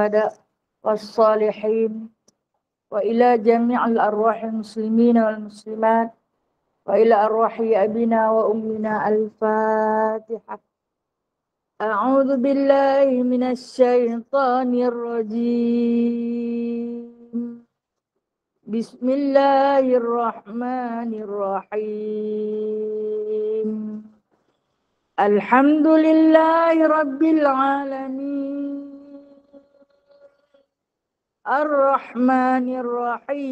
الشهداء والصالحين وإلى جميع الأرواح المسلمين والمسلمات وإلى أرواح أبينا وأمنا. الفاتحة. أعوذ بالله من الشيطان الرجيم. بسم الله الرحمن الرحيم. الحمد لله رب العالمين الرحمن الرحيم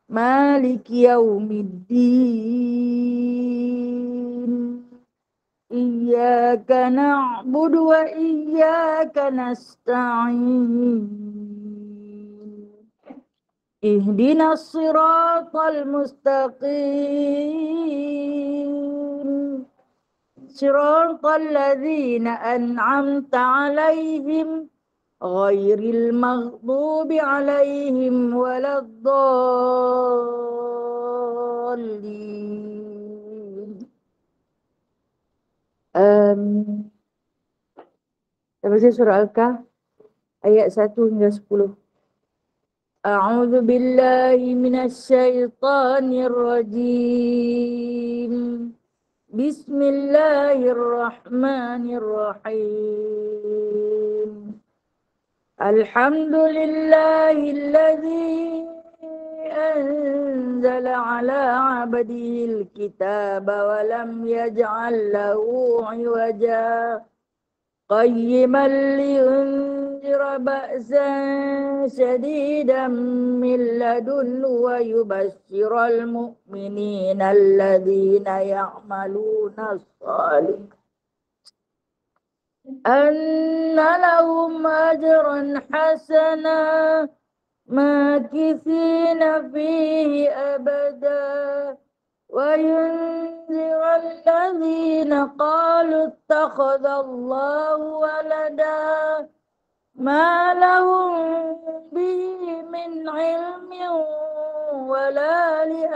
مالك يوم الدين. إياك نعبد وإياك نستعين. اهدنا الصراط المستقيم صراط الذين أنعمت عليهم غير المغضوب عليهم ولا الضالين. Amin. Baca surah Al-Kahf ayat 1 hingga 10. A'udzu billahi minasyaitonir rajim. Bismillahirrahmanirrahim. Alhamdulillahilladzi anzala ala 'abdihil kitaba wa lam yaj'al lahu 'iwaja qayyiman liyunzira ba'san shadidan min ladunhu wa yubashshiral mu'minina alladhina ya'maluna as-salihati anna lahum ajran hasana makithina fihi abada wa yunzira alladhina qalu ittakhadallahu walada ma lahum bihi min ilmin wala li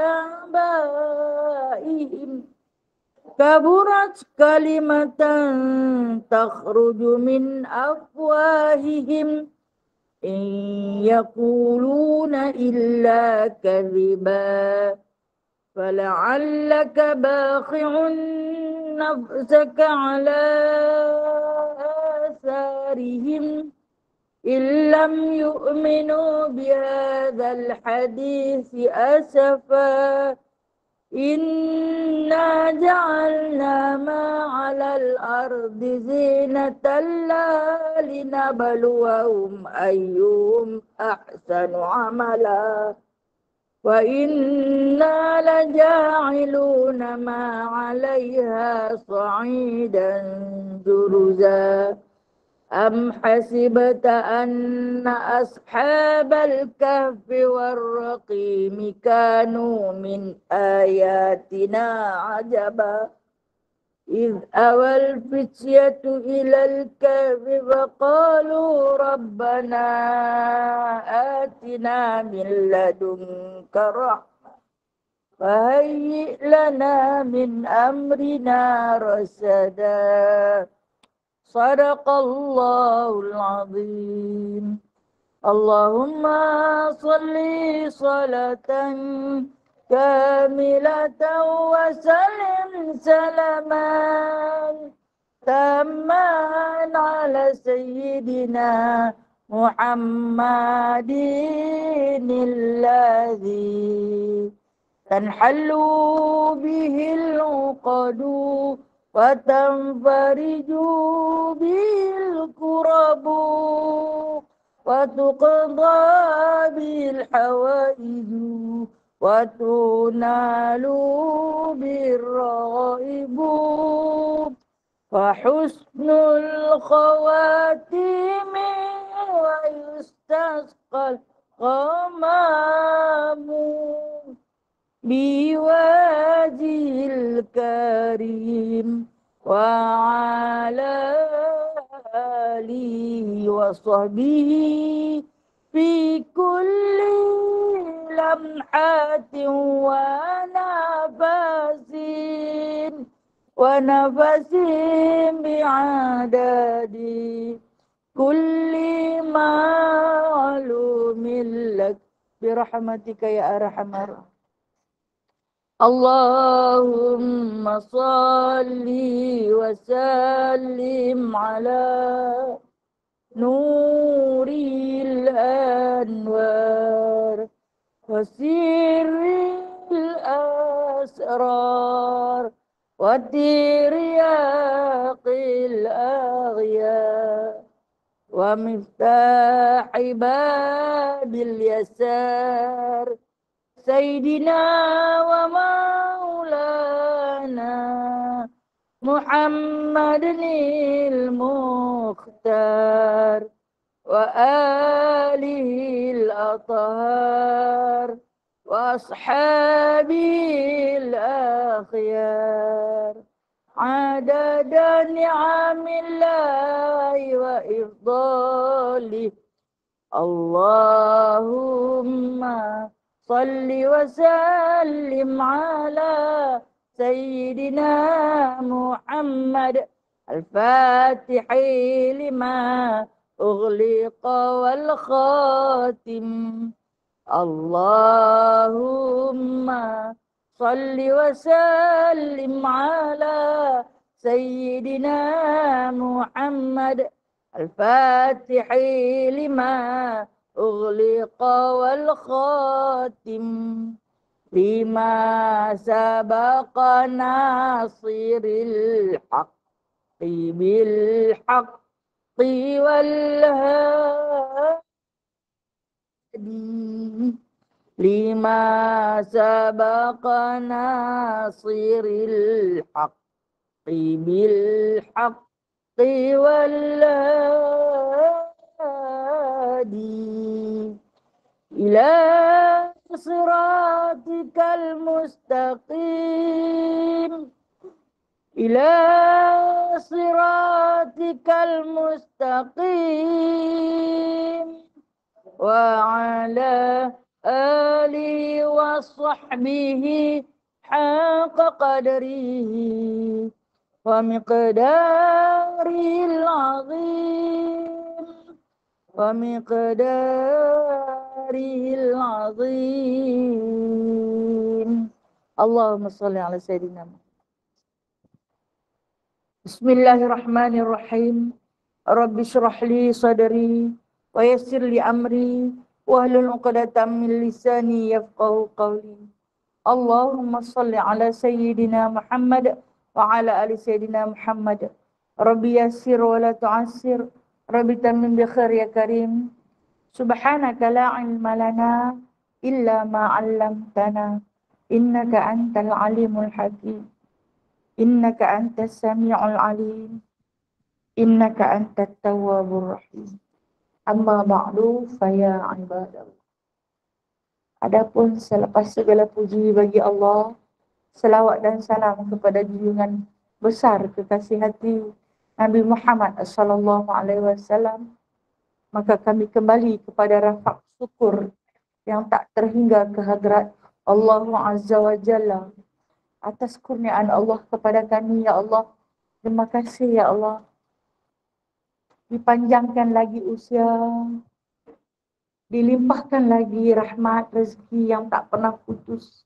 abaihim kaburat kalimatan takhruju min afwahihim in yaquluna illa kadhiba fala'allaka bakhi'un nafsaka ala atharihim illam yu'minu bihadzal hadithi asafa. Inna ja'alna ma 'alal ardi zinatan linabluwahum ayyuhum ahsanu 'amala wa inna laja'iluna ma 'alayha sa'idan juruza. Am hasibta anna ashabal kahfi warraqimi kanu min ayatina ajaba idh awal fityatu ilal kahfi faqalu rabbana atina min ladunka rahmah fahayyi lana min amrina rasada. Sadaqallahul azim. Allahumma salli salatan kamilatan wa salim salaman tamman ala sayyidina Muhammadin alladhi tanhallu bihil uqadu wa tanfariju bil kurabu wa tuqda bil hawaiju wa tunalu bir raibu wa husnul khawatimi wa yustasqal qamamu biwajil karim wa ala alihi wa sahbihi fi kulli lamhatin wa nafasin ونفس بعدد كل معلوم لك برحمتك يا أرحم الراحمين. اللهم صل وسلم على نور الأنوار وسر الأسرار وترياق الأغيار ومفتاح باب اليسار سيدنا ومولانا محمد المختار وآله الأطهار وأصحابه الأخيار عدد نعم الله وإفضاله. اللهم صل وسلم على سيدنا محمد الفاتح لما أغلق والخاتم. اللهم صل وسلم على سيدنا محمد الفاتح لما أغلق والخاتم لما سبق ناصر الحق بالحق والهادي لما سبق ناصر الحق بالحق والهادي إلى صراطك المستقيم إلى صراطك المستقيم وعلى آله وصحبه حق قدره ومقداره العظيم ومقداره العظيم. اللهم صل على سيدنا محمد. Bismillahirrahmanirrahim. Rabbi shrah li sadri wa yassir li amri wahlul 'uqdatam min lisani yafqahu qawli. Allahumma shalli ala sayyidina Muhammad wa ala ali sayyidina Muhammad. Rabbi yassir wa la tu'assir. Rabbi tammim bi khair ya karim. Subhanaka la ilma lana illa ma 'allamtana. Innaka antal alimul hakim. Innaka antas sami'ul alim. Innaka antat tawwabur rahim. Amma ba'du faya ibadallah. Adapun selepas segala puji bagi Allah, selawat dan salam kepada junjungan besar kekasih hati Nabi Muhammad sallallahu alaihi wasallam, maka kami kembali kepada rafaq syukur yang tak terhingga ke hadrat Allah Azza wa Jalla atas kurniaan Allah kepada kami. Ya Allah, terima kasih ya Allah. Dipanjangkan lagi usia, dilimpahkan lagi rahmat rezeki yang tak pernah putus,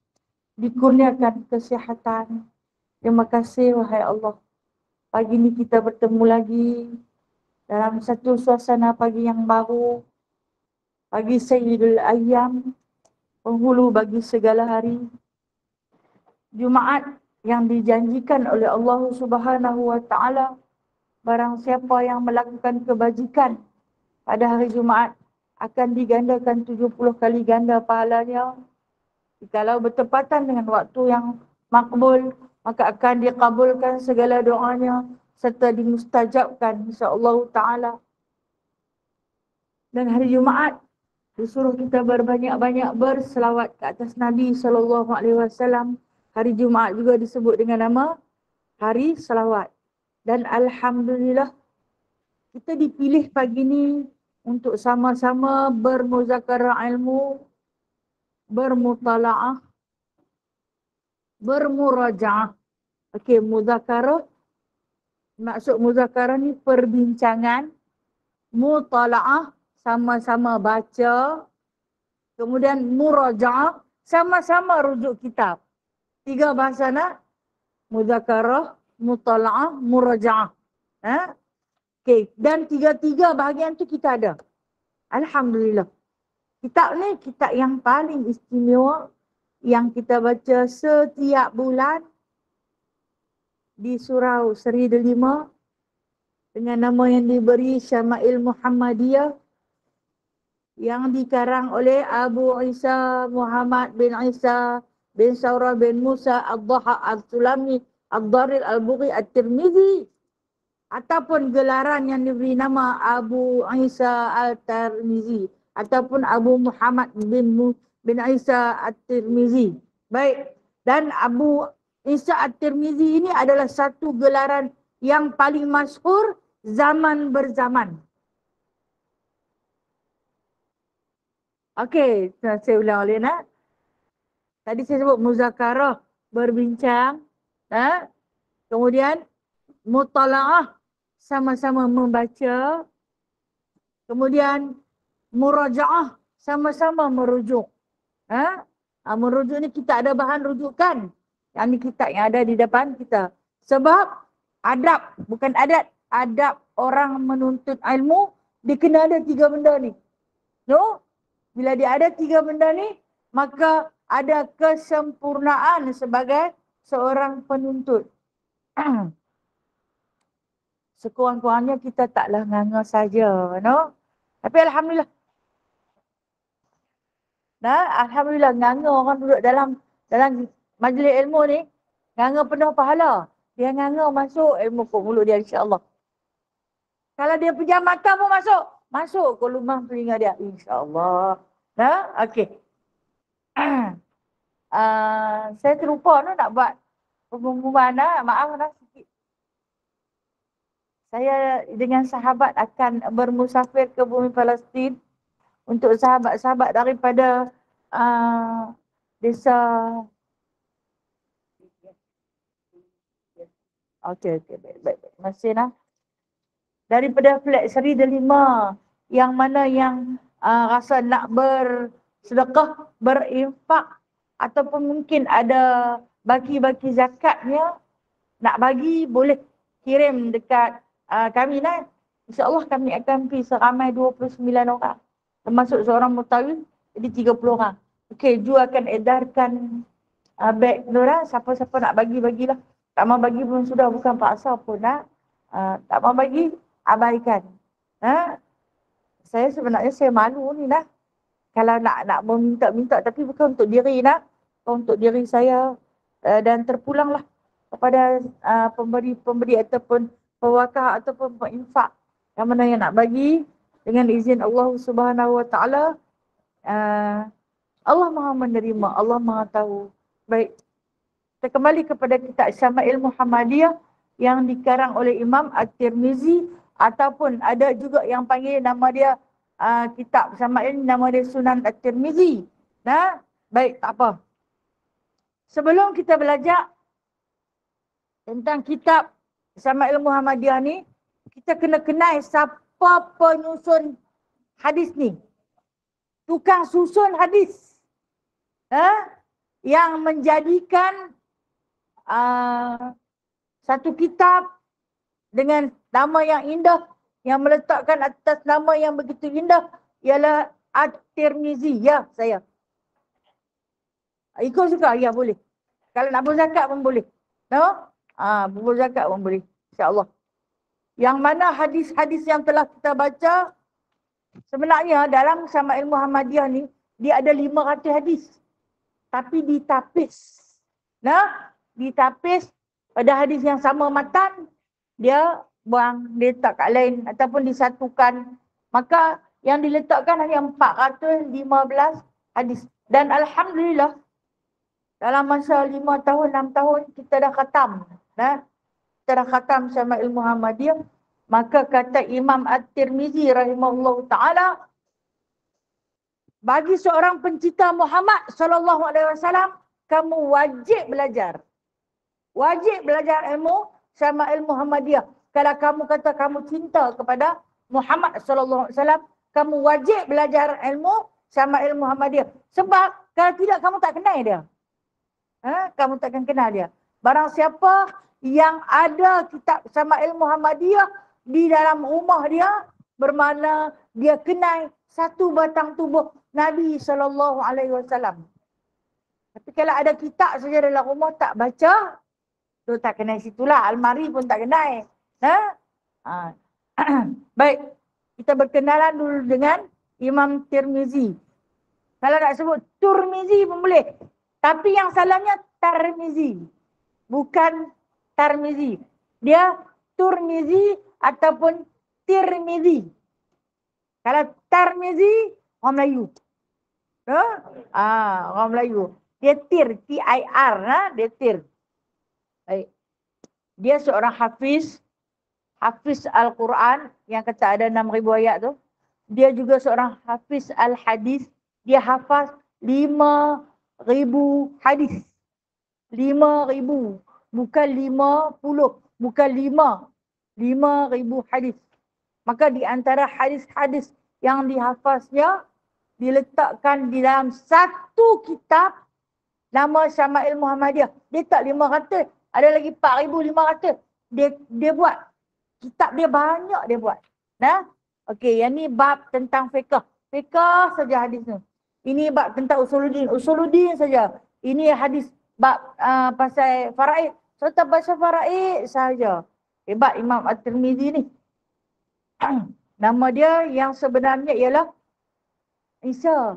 dikurniakan kesihatan. Terima kasih wahai Allah. Pagi ini kita bertemu lagi dalam satu suasana pagi yang baru, pagi Sayyidul Ayyam, penghulu bagi segala hari. Jumaat yang dijanjikan oleh Allah Subhanahu wa taala, barang siapa yang melakukan kebajikan pada hari Jumaat akan digandakan 70 kali ganda pahalanya. Jikalau bertepatan dengan waktu yang makbul, maka akan dikabulkan segala doanya serta dimustajabkan insya-Allah taala. Dan hari Jumaat disuruh kita berbanyak-banyak berselawat ke atas Nabi sallallahu alaihi wasallam. Hari Jumaat juga disebut dengan nama hari selawat. Dan alhamdulillah kita dipilih pagi ini untuk sama-sama bermuzakarah ilmu, bermutalaah, bermurajaah Okey, muzakarah. Maksud muzakarah ni perbincangan. Mutala'ah, sama-sama baca. Kemudian muraja'ah, sama-sama rujuk kitab. 3 bahasa nak. Muzakarah, mutala'ah, muraja'ah. Okey, dan 3-3 bahagian tu kita ada. Alhamdulillah. Kitab ni kitab yang paling istimewa yang kita baca setiap bulan di surau Seri Delima dengan nama yang diberi Syama'il Muhammadiyah yang dikarang oleh Abu Isa Muhammad bin Isa bin Saurah bin Musa Ad-Dhaha Al-Sulami Ad-Daril Al-Bughi At-Tirmizi, ataupun gelaran yang diberi nama Abu Isa Al-Tirmizi ataupun Abu Muhammad bin Isa At-Tirmizi. Baik, dan Abu Isa At-Tirmizi ini adalah satu gelaran yang paling masyhur zaman berzaman. Okey, saya ulang balik nak. Tadi saya sebut muzakarah, berbincang. Kemudian mutala'ah, sama-sama membaca. Kemudian muraja'ah, sama-sama merujuk. Merujuk ni kita ada bahan rujukan. Yang ni kitab yang ada di depan kita. Sebab adab, bukan adat. Adab orang menuntut ilmu, dia kena ada 3 benda ni. No? Bila dia ada 3 benda ni, maka ada kesempurnaan sebagai seorang penuntut. Sekurang-kurangnya kita taklah nganga saja, no? Tapi alhamdulillah. Alhamdulillah nganga orang duduk dalam majlis ilmu ni, nganga penuh pahala. Dia nganga masuk ilmu ke mulut dia, insya-Allah. Kalau dia pejam mata pun masuk ke rumah telinga dia, insya-Allah. Okey. Saya terlupa nak buat pengumuman, maaf sikit. Saya dengan sahabat akan bermusafir ke bumi Palestin untuk sahabat-sahabat daripada desa. Okey, baik. Masih daripada flat Seri Delima, yang mana yang rasa nak bersedekah, berinfak, ataupun mungkin ada bagi-bagi zakatnya, nak bagi boleh kirim dekat kami lah. InsyaAllah kami akan pergi seramai 29 orang. Termasuk seorang mutawif, jadi 30 orang. Okey, Ju akan edarkan beg tu lah. Siapa-siapa nak bagi-bagilah. Tak mau bagi pun sudah, bukan paksa pun nak. Tak mau bagi, abaikan. Saya sebenarnya saya malu ni lah. Kalau nak meminta-minta, tapi bukan untuk diri nak. Untuk diri saya. Dan terpulanglah kepada pemberi ataupun pewakah ataupun penginfak. Yang mana yang nak bagi dengan izin Allah Subhanahu Wa Taala. Allah Maha menerima, Allah Maha tahu. Baik. Kita kembali kepada kitab Syama'il Muhammadiyah yang dikarang oleh Imam At-Tirmizi, ataupun ada juga yang panggil nama dia kitab Syama'il, nama dia Sunan At-Tirmizi. Baik, tak apa. Sebelum kita belajar tentang kitab Syama'il Muhammadiyah ni, kita kena kenal siapa penyusun hadis ni. Tukang susun hadis. Yang menjadikan satu kitab dengan nama yang indah, yang meletakkan atas nama yang begitu indah, ialah At-Tirmizi. Ya, saya. Ikut suka, ya boleh. Kalau nak berzakat pun boleh. Berzakat pun boleh. InsyaAllah. Yang mana hadis-hadis yang telah kita baca, sebenarnya dalam Syama'il Muhammadiyah ni, dia ada 500 hadis. Tapi ditapis. Ditapis pada hadis yang sama matan, dia buang, dia letak kat lain ataupun disatukan. Maka yang diletakkan hanya 415 hadis. Dan alhamdulillah, dalam masa 5 tahun, 6 tahun, kita dah khatam. Kita dah khatam Syama'il Muhammadiyah. Maka kata Imam At-Tirmizi rahimahullah ta'ala, bagi seorang pencinta Muhammad SAW, kamu wajib belajar. Wajib belajar ilmu Syama'il Muhammadiyah. Kalau kamu kata kamu cinta kepada Muhammad sallallahu alaihi wasallam, kamu wajib belajar ilmu Syama'il Muhammadiyah. Sebab kalau tidak kamu tak kenal dia. Kamu takkan kenal dia. Barang siapa yang ada kitab Syama'il Muhammadiyah di dalam rumah dia, bermakna dia kenal satu batang tubuh Nabi sallallahu alaihi wasallam. Tapi kalau ada kitab saja dalam rumah tak baca, tu tak kenal situlah. Almari pun tak kenal. Baik, kita berkenalan dulu dengan Imam Tirmizi. Kalau nak sebut Turmizi pun boleh. Tapi yang salahnya Tarmizi. Bukan Tarmizi. Dia Turmizi ataupun Tirmizi. Kalau Tarmizi, orang Melayu. Orang Melayu. Dia Tir, T-I-R. Dia Tir. Baik. Dia seorang hafiz Al-Quran yang kata ada 6,000 ayat tu. Dia juga seorang hafiz Al-Hadis. Dia hafaz 5,000 hadis. 5,000. Bukan 50. Bukan 5. 5,000 hadis. Maka di antara hadis-hadis yang dihafaznya diletakkan di dalam satu kitab nama Syama'il Muhammadiyah. Dia tak 500. Ada lagi 4,500. Dia buat. Kitab dia banyak dia buat. Okey, yang ni bab tentang fiqh. Fiqh saja hadis ni. Ini bab tentang usuluddin. Usuluddin saja. Ini hadis bab pasal faraid. Serta pasal faraid saja. Hebat Imam At-Tirmizi ni. Nama dia yang sebenarnya ialah Isa.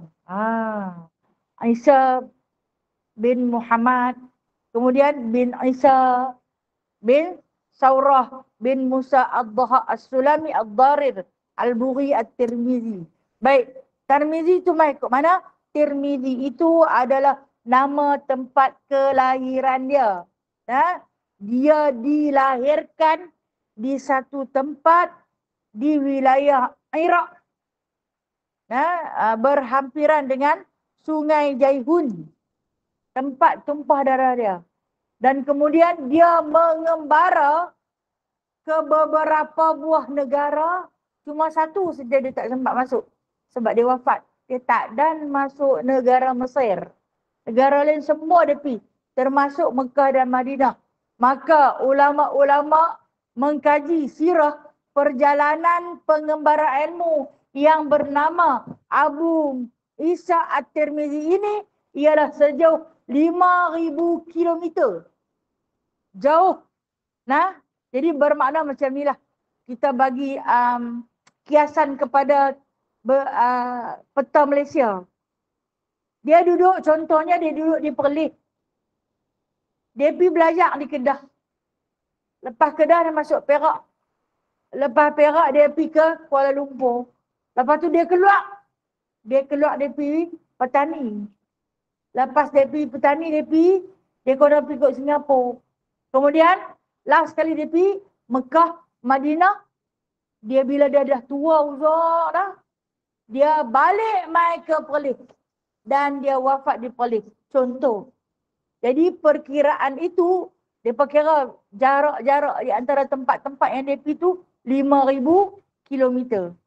Isa bin Muhammad. Kemudian bin Isa bin Saurah bin Musa Ad-Dhaha As-Sulami Ad-Darir Al-Bughi At-Tirmizi. Baik, Tirmizi itu mai ikut mana? Tirmizi itu adalah nama tempat kelahiran dia. Dia dilahirkan di satu tempat di wilayah Iraq. Berhampiran dengan Sungai Jaihun. Tempat tumpah darah dia. Dan kemudian dia mengembara ke beberapa buah negara. Cuma satu saja dia tak sempat masuk. Sebab dia wafat. Dia tak dan masuk negara Mesir. Negara lain semua dia pergi. Termasuk Mekah dan Madinah. Maka ulama-ulama mengkaji sirah perjalanan pengembara ilmu yang bernama Abu Isa At-Tirmizi ini ialah sejauh 5,000 kilometer. Jauh. Jadi bermakna macam inilah. Kita bagi kiasan kepada peta Malaysia. Dia duduk, contohnya dia duduk di Perlis. Dia pergi belajar di Kedah. Lepas Kedah dia masuk Perak. Lepas Perak dia pergi ke Kuala Lumpur. Lepas tu dia keluar. Dia pergi petani. Lepas dia pergi petani, dia kena pergi ke Singapura. Kemudian, last sekali dia pergi Mekah, Madinah. Dia bila dia dah tua uzak dah, dia balik mai ke Perlis. Dan dia wafat di Perlis. Contoh. Jadi perkiraan itu, dia perkira jarak-jarak di antara tempat-tempat yang dia pergi tu 5,000 kilometer.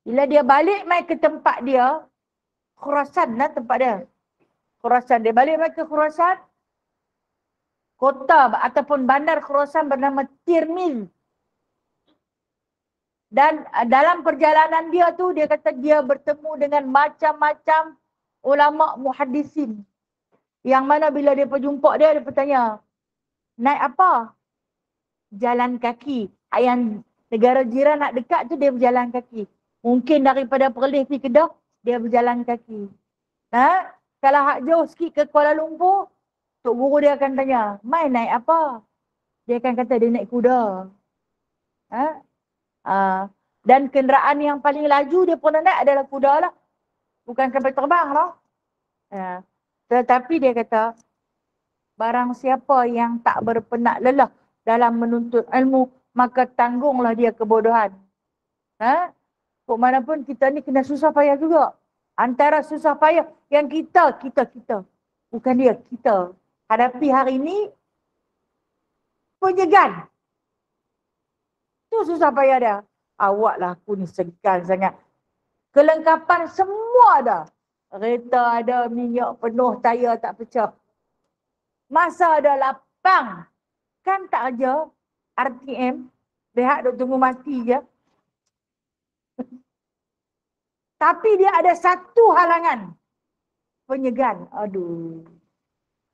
Bila dia balik mai ke tempat dia, Khurasan lah tempat dia. Khurasan. Dia balik mai ke Khurasan. Kota ataupun bandar Khurasan bernama Tirmiz. Dan dalam perjalanan dia tu, dia kata dia bertemu dengan macam-macam ulama muhaddisin. Yang mana bila dia berjumpa dia bertanya, naik apa? Jalan kaki. Yang negara jiran nak dekat tu dia berjalan kaki. Mungkin daripada Perlis pergi Kedah, dia berjalan kaki. Kalau hak jauh sikit ke Kuala Lumpur, tok guru dia akan tanya, mai naik apa? Dia akan kata dia naik kuda. Dan kenderaan yang paling laju dia pernah naik adalah kuda lah. Bukan kapal terbang lah. Tetapi dia kata, barang siapa yang tak berpenat lelah dalam menuntut ilmu, maka tanggunglah dia kebodohan. Kok mana pun kita ni kena susah payah juga. Antara susah payah yang kita. Bukan dia, kita. Hadapi hari ini penyegan. Tu susah payah dia. Awaklah aku ni segan sangat. Kelengkapan semua ada. Kereta ada, minyak penuh, tayar tak pecah. Masa ada lapang. Kan tak aja RTM. Rehat duk tunggu mati je. Tapi dia ada satu halangan. Penyegan. Aduh.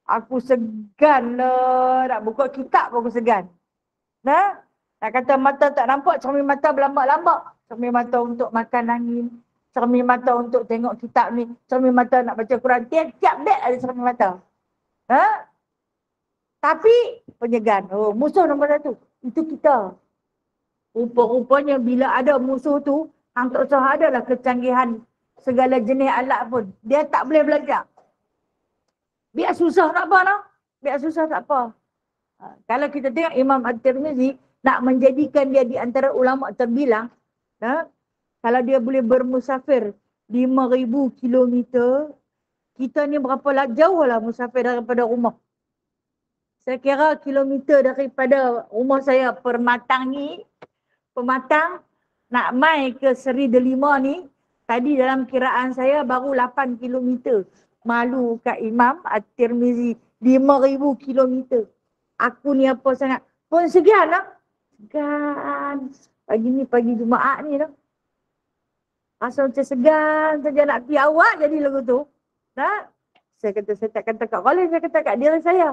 Aku segan lah. Nak buka kitab pun aku segan. Nah, nak kata mata tak nampak, cermin mata berlambak-lambak. Cermin mata untuk makan angin. Cermin mata untuk tengok kitab ni. Cermin mata nak baca Quran. Tiap-tiap dek ada cermin mata. Ha? Tapi penyegan. Oh, musuh nombor satu. Itu kita. Rupa-rupanya bila ada musuh tu, hang tak usah adalah kecanggihan segala jenis alat pun. Dia tak boleh belajar. Biar susah tak apa lah. Biar susah tak apa. Kalau kita tengok Imam At-Tirmizi nak menjadikan dia di antara ulama terbilang, kalau dia boleh bermusafir 5,000 kilometer, kita ni berapa jauh lah musafir daripada rumah. Saya kira kilometer daripada rumah saya Pematang ni, Pematang nak mai ke Seri Delima ni, tadi dalam kiraan saya baru 8 kilometer. Malu kat Imam At-Tirmizi 5,000 kilometer. Aku ni apa sangat. Pun segan lah. Segan. Pagi ni pagi Jumaat ni lah. Rasa macam segan saja nak pergi awak jadi lagu tu. Saya kata, saya tak kata kat Khalid, saya kata kat diri saya.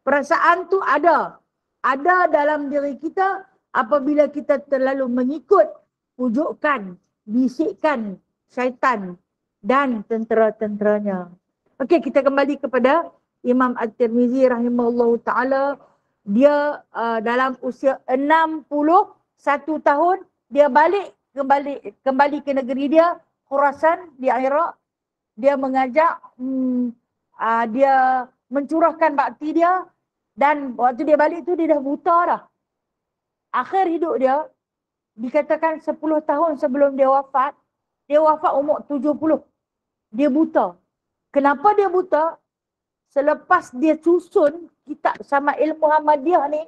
Perasaan tu ada. Ada dalam diri kita apabila kita terlalu mengikut pujukan, bisikan syaitan dan tentera-tenteranya. Okey, kita kembali kepada Imam At-Tirmizi rahimahullahu ta'ala. Dia dalam usia 61 tahun, dia kembali ke negeri dia, Khurasan di Iraq. Dia mengajak, dia mencurahkan bakti dia, dan waktu dia balik tu dia dah buta dah. Akhir hidup dia, dikatakan 10 tahun sebelum dia wafat umur 70. Dia buta. Kenapa dia buta? Selepas dia susun kitab Syama'il Muhammadiyah ni,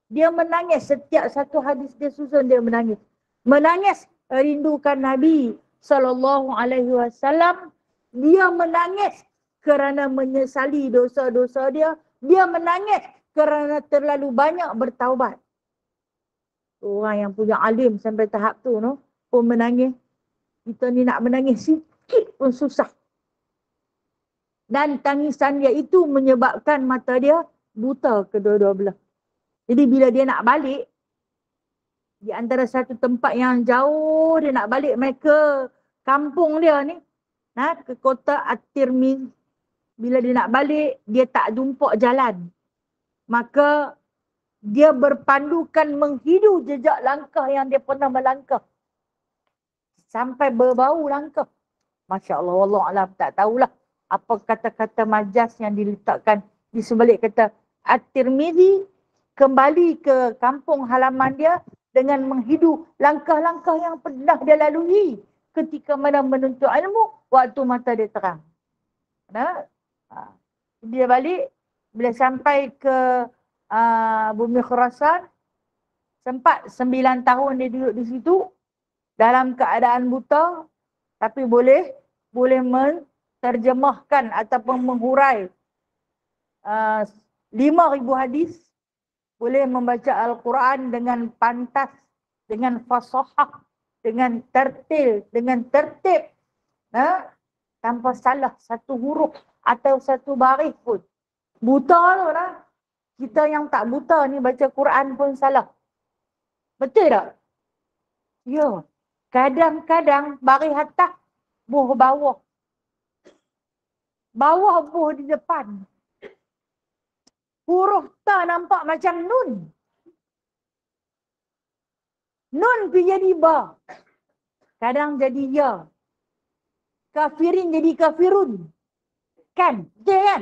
dia menangis setiap satu hadis dia susun, dia menangis. Menangis rindukan Nabi SAW. Dia menangis kerana menyesali dosa-dosa dia. Dia menangis kerana terlalu banyak bertaubat. Orang yang punya alim sampai tahap tu pun menangis. Kita ni nak menangis sikit pun susah. Dan tangisan dia itu menyebabkan mata dia buta kedua-dua belah. Jadi bila dia nak balik, di antara satu tempat yang jauh, dia nak balik mai ke kampung dia ni, ke kota At-Tirmizi. Bila dia nak balik, dia tak jumpa jalan. Maka dia berpandukan menghidu jejak langkah yang dia pernah melangkah. Sampai berbau langkah. Masya Allah, wallahualam, tak tahulah apa kata-kata majas yang diletakkan di sebalik kata At-Tirmizi kembali ke kampung halaman dia dengan menghidu langkah-langkah yang pernah dia lalui ketika mana menuntut ilmu waktu mata dia terang. Dia balik, bila sampai ke bumi Khurasan, sempat 9 tahun dia duduk di situ dalam keadaan buta, tapi boleh terjemahkan ataupun menghurai 5,000 hadis, boleh membaca Al-Quran dengan pantas, dengan fasahah, dengan tertib, tanpa salah satu huruf atau satu baris pun. Buta tu lah. Kita yang tak buta ni baca Quran pun salah. Betul tak? Ya. Kadang-kadang baris atas, buh bawah. Bawah buh di depan. Huruf ta nampak macam nun. Nun pergi jadi ba. Kadang jadi ya. Kafirin jadi kafirun. Kan? Betul kan?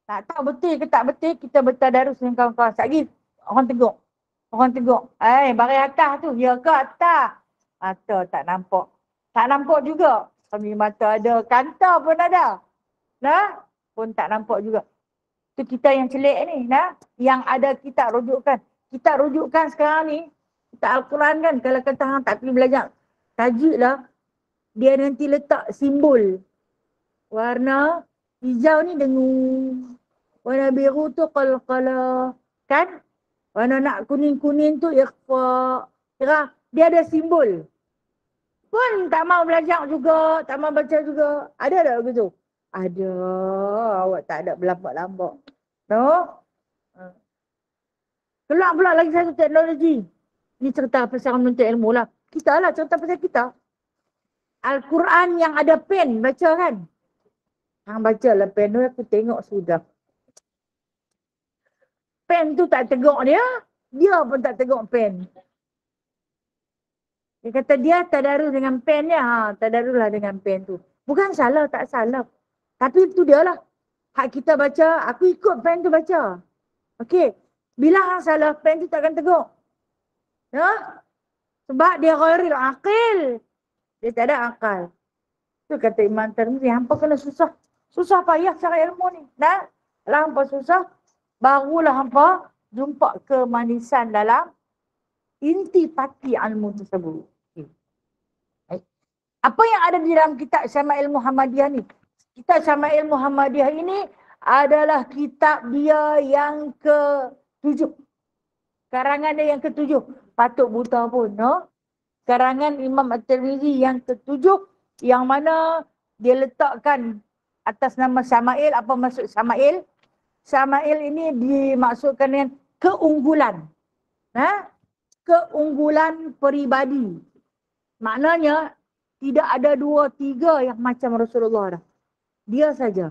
Tak tahu betul ke tak betul, kita bertadarus dengan kawan-kawan. Sekali orang tegur. Baris atas tu, ya ke atas? Mata tak nampak. Tak nampak juga. Kami mata ada, kanta pun ada. Pun tak nampak juga. Tu kita yang celik ni, nah. Yang ada kita rujukan. Kita rujukan sekarang ni, kita Al-Quran kan, kalau kata hang tak pergi belajar, tajuklah, dia nanti letak simbol. Warna hijau ni dengung. Warna biru tu qalqala. Kan? Warna nak kuning-kuning tu ikhfa. Kira dia ada simbol. Pun tak mau belajar juga, tak mau baca juga. Ada tak begitu? Ada. Awak tak ada berlambat-lambat. No? Keluar pula lagi satu teknologi. Ni cerita pasal menuntut ilmu lah. Kita lah cerita pasal kita. Al-Quran yang ada pen, baca kan? Hang baca lah pen tu, aku tengok sudah. Pen tu tak tegak dia, dia pun tak tegak pen. Dia kata dia tadarus dengan pen dia, tadarus lah dengan pen tu. Bukan salah, tak salah. Tapi itu dia lah. Hak kita baca, aku ikut pen tu baca. Okey. Bila hang salah, pen tu takkan tegak. Ya? Sebab dia ghairil aqil. Dia tak ada akal. Tu kata Imam Tirmizi, hampa kena susah. Susah payah cari ilmu ni. Nah, kalau hampa susah, barulah hampa jumpa kemanisan dalam intipati ilmu tersebut. Okay. Apa yang ada di dalam kitab Syama'il Muhammadiyah ni? Kitab Syama'il Muhammadiyah ini adalah kitab dia yang ke-7. Karangan dia yang ke-7. Patut buta pun, no? Karangan Imam At-Tirmizi yang ke-7, yang mana dia letakkan atas nama Syama'il. Apa maksud Syama'il? Syama'il ini dimaksudkan dengan keunggulan. Keunggulan peribadi. Maknanya tidak ada 2, 3 yang macam Rasulullah dah. Dia saja.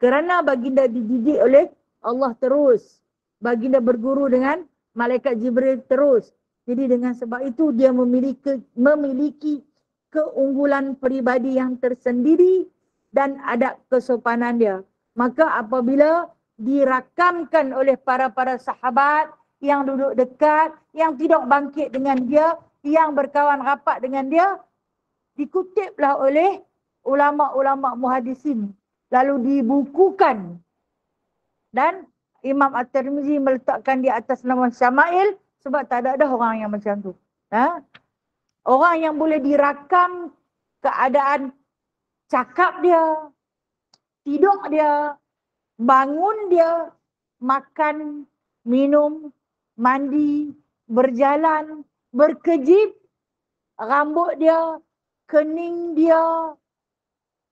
Kerana baginda dididik oleh Allah terus. Baginda berguru dengan malaikat Jibril terus. Jadi dengan sebab itu dia memiliki keunggulan peribadi yang tersendiri dan adab kesopanan dia. Maka apabila dirakamkan oleh para sahabat yang duduk dekat, yang tidak bangkit dengan dia, yang berkawan rapat dengan dia, dikutiplah oleh ulama-ulama muhadisin. Lalu dibukukan. Dan Imam At-Tirmizi meletakkan di atas nama Syama'il sebab tak ada orang yang macam tu. Orang yang boleh dirakam keadaan cakap dia, tidur dia, bangun dia, makan, minum, mandi, berjalan, berkejip, rambut dia, kening dia,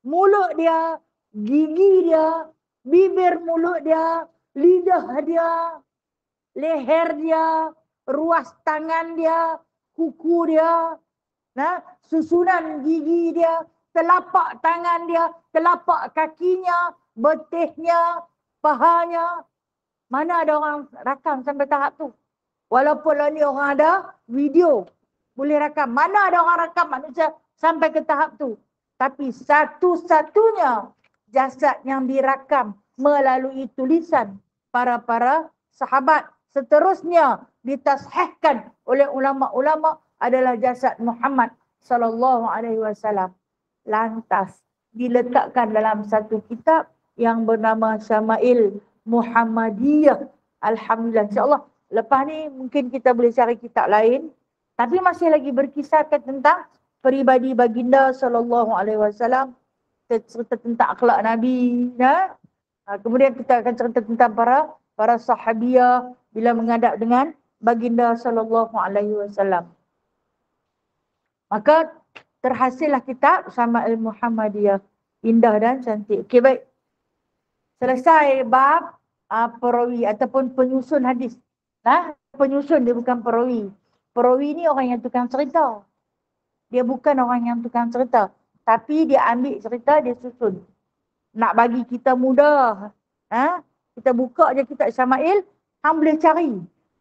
mulut dia, gigi dia, bibir mulut dia, lidah dia, leher dia, ruas tangan dia, kuku dia, susunan gigi dia, telapak tangan dia, telapak kakinya, betihnya, pahanya. Mana ada orang rakam sampai tahap tu? Walaupun lah ni orang ada video, boleh rakam. Mana ada orang rakam manusia sampai ke tahap tu? Tapi satu-satunya jasad yang dirakam melalui tulisan para sahabat, seterusnya ditashihkan oleh ulama-ulama adalah jasad Muhammad sallallahu alaihi wasallam. Lantas diletakkan dalam satu kitab yang bernama Syama'il Muhammadiyah. Alhamdulillah, insya-Allah lepas ni mungkin kita boleh cari kitab lain, tapi masih lagi berkisarkan tentang peribadi baginda sallallahu alaihi wasallam, cerita tentang akhlak Nabi, kemudian kita akan cerita tentang para sahabiah bila menghadap dengan baginda sallallahu alaihi wasallam. Maka terhasillah kitab Syama'il Muhammadiyah, indah dan cantik. Okey, baik. Selesai bab perawi ataupun penyusun hadis. Penyusun, dia bukan perawi. Perawi ni orang yang tukang cerita. Dia bukan orang yang tukang cerita, tapi dia ambil cerita, dia susun. Nak bagi kita mudah. Kita buka je kitab Syama'il, hang boleh cari.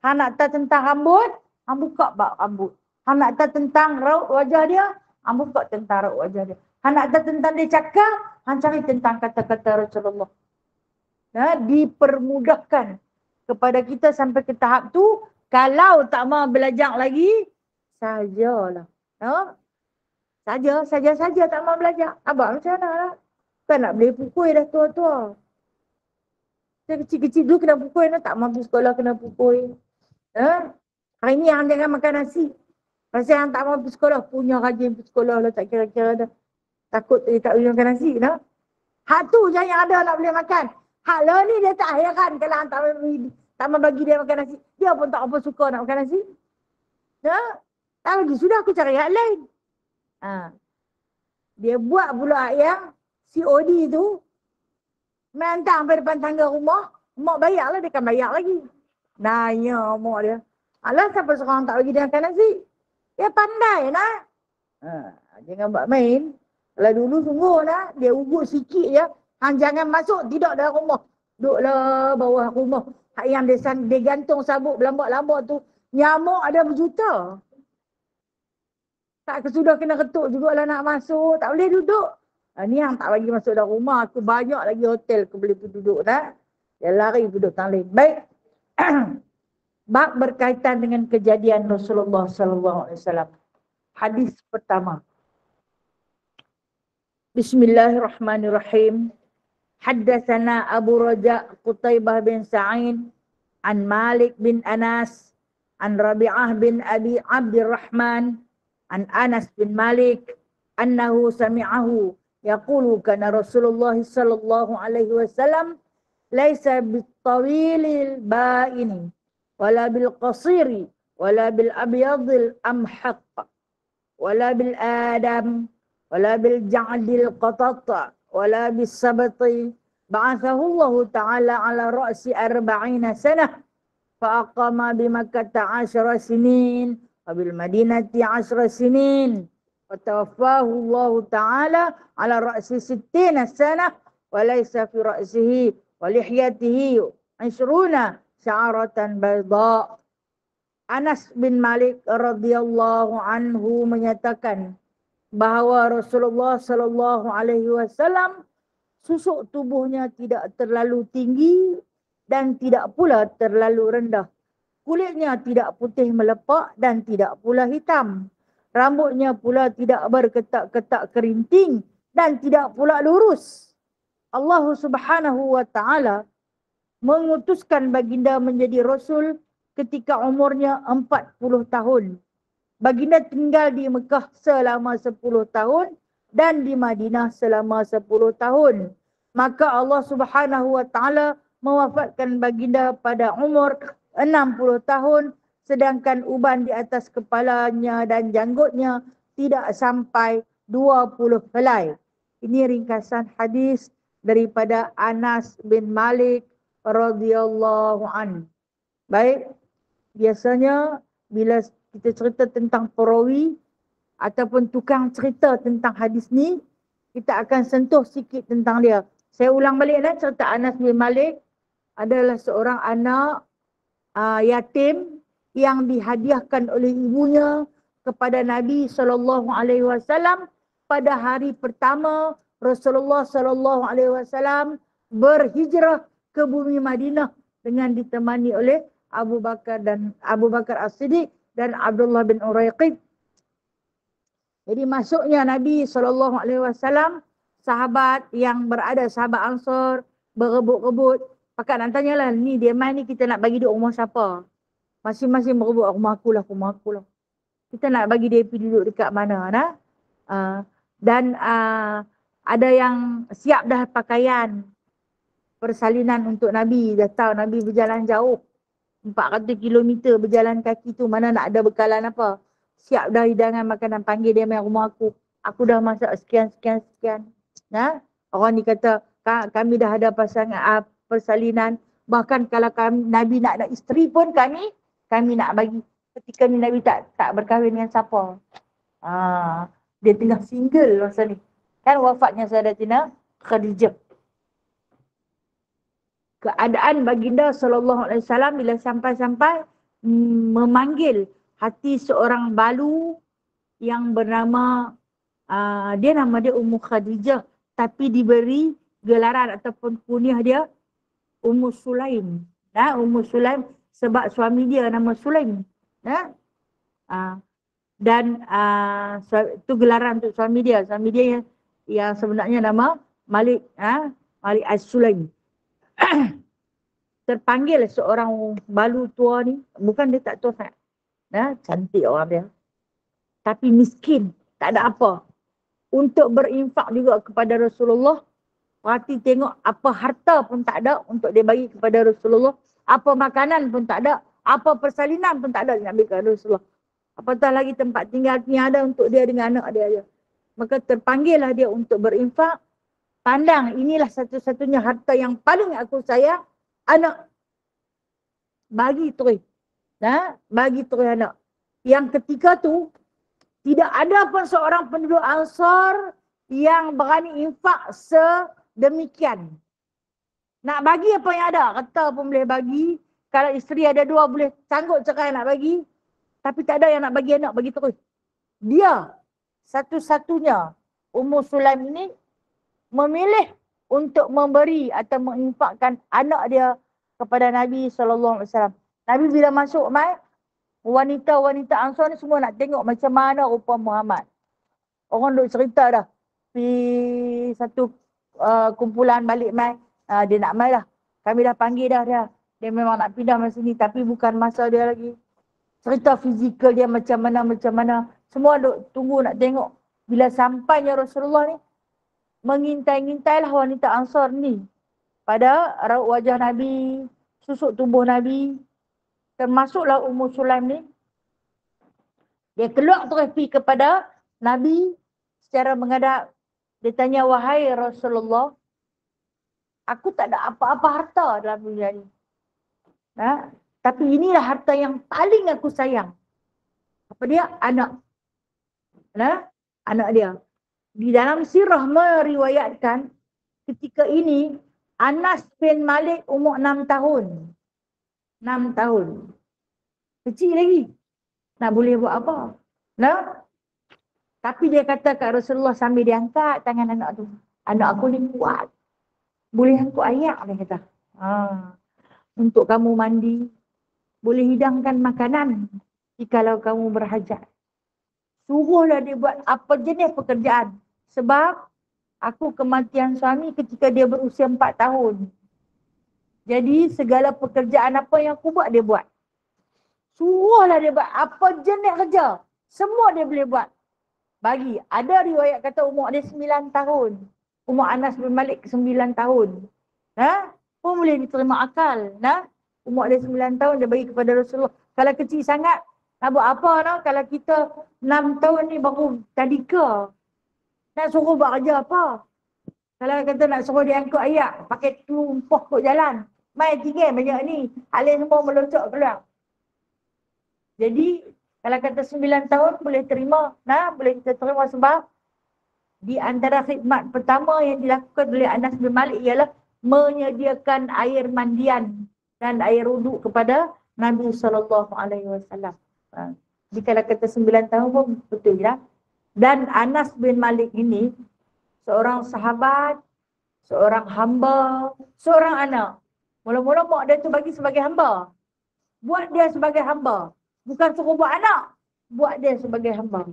Hang nak tahu tentang rambut, hang buka bab rambut. Hang nak tahu tentang raut wajah dia, hang buka tentang raut wajah dia. Hang nak tahu tentang dia cakap, hang cari tentang kata-kata Rasulullah. Dipermudahkan kepada kita sampai ke tahap tu. Kalau tak mau belajar lagi, sajalah. Saja tak mau belajar. Abang macam mana lah? Kan nak beli pukul dah tua-tua. Saya kecil-kecil dulu kena pukul, tak mampu sekolah kena pukul. Hari ni yang jangan makan nasi. Pasal yang tak mampu sekolah, punya rajin pergi sekolah lah, tak kira-kira dah. Takut dia tak boleh makan nasi, nah. Hak tu je yang ada nak boleh makan. Hak lah ni dia tak heran kalau hang tak bagi dia makan nasi. Dia pun tak apa suka nak makan nasi. Tak bagi, sudah aku cari hak lain. Dia buat pula yang COD tu, mentang sampai depan tangga rumah, mak bayar lah, dia kan bayar lagi. Nanya mak dia, alah siapa seorang tak bagi dia makan nasi? Dia pandai nak. Jangan buat main. Kalau dulu sungguh nak, dia ugut sikit je, hang jangan masuk, tidak dalam rumah. Duduklah bawah rumah. Hak yang dia gantung sabuk berlambak-lambak tu, nyamuk ada berjuta. Tak kesudah kena ketuk jugalah nak masuk, tak boleh duduk. Ni yang tak bagi masuk dalam rumah, aku banyak lagi hotel aku boleh pergi duduk dah. Dia lari duduk tang lain. Baik. Bab berkaitan dengan kejadian Rasulullah sallallahu alaihi wasallam. Hadis pertama. Bismillahirrahmanirrahim. Haddatsana Abu Raja Qutaibah bin Sa'id an Malik bin Anas an Rabi'ah bin Abi Abdurrahman an Anas bin Malik annahu sami'ahu yaqulu kana Rasulullah sallallahu alaihi wasallam laisa bit-tawilil ba'ini wala bil qasiri wala bil abyadil amhaq wala bil adam wala bil ja'dil qatata wala bis sabati ba'athahu Allah ta'ala ala ra'si 40 sanah fa aqama bi Makkah 10 sinin wa bil Madinati 10 sinin wa tawaffahu Allah ta'ala ala ra'si 60 sanah wa laysa fi ra'sihi wa lihyatihi 20 sya'ratan bayda. Anas bin Malik radhiyallahu anhu menyatakan bahawa Rasulullah sallallahu alaihi wasallam susuk tubuhnya tidak terlalu tinggi dan tidak pula terlalu rendah. Kulitnya tidak putih melepak dan tidak pula hitam. Rambutnya pula tidak berketak-ketak kerinting dan tidak pula lurus. Allah Subhanahu wa taala mengutuskan baginda menjadi rasul ketika umurnya 40 tahun. Baginda tinggal di Mekah selama 10 tahun dan di Madinah selama 10 tahun. Maka Allah Subhanahu wa taala mewafatkan baginda pada umur 60 tahun sedangkan uban di atas kepalanya dan janggutnya tidak sampai 20 helai. Ini ringkasan hadis daripada Anas bin Malik radhiyallahu an. Baik, biasanya bila kita cerita tentang perawi ataupun tukang cerita tentang hadis ni, kita akan sentuh sikit tentang dia. Saya ulang balik cerita Anas bin Malik adalah seorang anak yatim yang dihadiahkan oleh ibunya kepada Nabi SAW pada hari pertama Rasulullah SAW berhijrah ke bumi Madinah dengan ditemani oleh Abu Bakar As-Siddiq dan Abdullah bin Uraiqid. Jadi masuknya Nabi SAW, sahabat yang berada, sahabat Ansar, berebut-rebut. Pakat nak tanyalah, ni dia main ni kita nak bagi dia rumah siapa? Masing-masing berebut, rumah aku lah. Kita nak bagi dia pergi duduk dekat mana? Nah? Dan ada yang siap dah pakaian persalinan untuk Nabi. Dah tahu Nabi berjalan jauh. 400 km berjalan kaki tu, mana nak ada bekalan apa. Siap dah hidangan makanan, panggil dia main rumah aku. Aku dah masak sekian. Nah, orang ni kata, kami dah ada pasangan persalinan. Bahkan kalau Nabi nak ada isteri pun kami nak bagi. Ketika ni Nabi tak berkahwin dengan siapa. Dia tengah single masa ni. Kan wafatnya Sayyidatina Khadijah. Keadaan baginda SAW bila sampai memanggil hati seorang balu yang bernama, nama dia Ummu Khadijah, tapi diberi gelaran ataupun kunyah dia Ummu Sulaim. Ummu Sulaim sebab suami dia nama Sulaim. Dan itu gelaran untuk suami dia. Suami dia yang sebenarnya nama Malik As-Sulaim. terpanggil seorang balu tua ni, bukan dia tak tua sangat. Cantik orang dia. Tapi miskin, tak ada apa. Untuk berinfak juga kepada Rasulullah. Perhati tengok, apa harta pun tak ada untuk dia bagi kepada Rasulullah. Apa makanan pun tak ada. Apa persalinan pun tak ada nak bagi kepada Rasulullah. Apatah lagi tempat tinggal tiada untuk dia dengan anak dia. Maka terpanggillah dia untuk berinfak. Pandang, inilah satu-satunya harta yang paling aku sayang. Anak. Bagi terus. Bagi terus anak. Yang ketika tu, tidak ada pun seorang penduduk Ansar yang berani infak sedemikian. Nak bagi apa yang ada, kata pun boleh bagi. Kalau isteri ada 2 boleh sanggup cerai nak bagi. Tapi tak ada yang nak bagi anak, bagi terus. Dia satu-satunya Ummu Sulaim ini memilih untuk memberi atau menginfakkan anak dia kepada Nabi SAW. Nabi bila masuk wanita-wanita Ansar ni semua nak tengok macam mana rupa Muhammad. Orang duk cerita dah. Pergi satu kumpulan balik dia nak dah. Kami dah panggil dah dia. Dia memang nak pindah masa ni tapi bukan masa dia lagi. Cerita fizikal dia macam mana. Semua duk tunggu nak tengok. Bila sampainya Rasulullah ni, mengintai-ngintailah wanita Ansar ni. Pada raut wajah Nabi, susuk tubuh Nabi. Termasuklah Ummu Sulaim ni. Dia keluar terus pergi kepada Nabi secara menghadap. Dia tanya, wahai Rasulullah, aku tak ada apa-apa harta dalam dunia ni. Tapi inilah harta yang paling aku sayang. Apa dia? Anak. Anak dia. Di dalam sirah meriwayatkan ketika ini Anas bin Malik umur 6 tahun. 6 tahun. Kecil lagi. Nak boleh buat apa? Tapi dia kata kat Rasulullah sambil dia angkat tangan anak tu. Anak aku ni kuat. Boleh angkut ayak, dia kata. Untuk kamu mandi. Boleh hidangkan makanan. Jikalau kamu berhajat. Suruhlah dia buat apa jenis pekerjaan. Sebab aku kematian suami ketika dia berusia 4 tahun. Jadi segala pekerjaan apa yang aku buat, dia buat. Suruhlah dia buat apa jenis kerja. Semua dia boleh buat. Bagi. Ada riwayat kata umur dia 9 tahun. Umur Anas bin Malik 9 tahun. Pun boleh diterima akal. Umur dia 9 tahun dia bagi kepada Rasulullah. Kalau kecil sangat, nak buat apa? Kalau kita 6 tahun ni baru tadika. Nak suruh buat kerja apa? Kalau kata nak suruh dia angkut ayak, pakai tumpah kot jalan. Main tinggal banyak ni. Alih semua melocok keluar. Jadi, kalau kata 9 tahun boleh terima. Boleh kita terima sebab di antara khidmat pertama yang dilakukan oleh Anas bin Malik ialah menyediakan air mandian dan air wuduk kepada Nabi SAW. Jadi kalau kata 9 tahun pun betul ya. Dan Anas bin Malik ini seorang sahabat, seorang hamba, seorang anak. Mula-mula mak dia tu bagi sebagai hamba. Buat dia sebagai hamba. Bukan suruh buat anak. Buat dia sebagai hamba.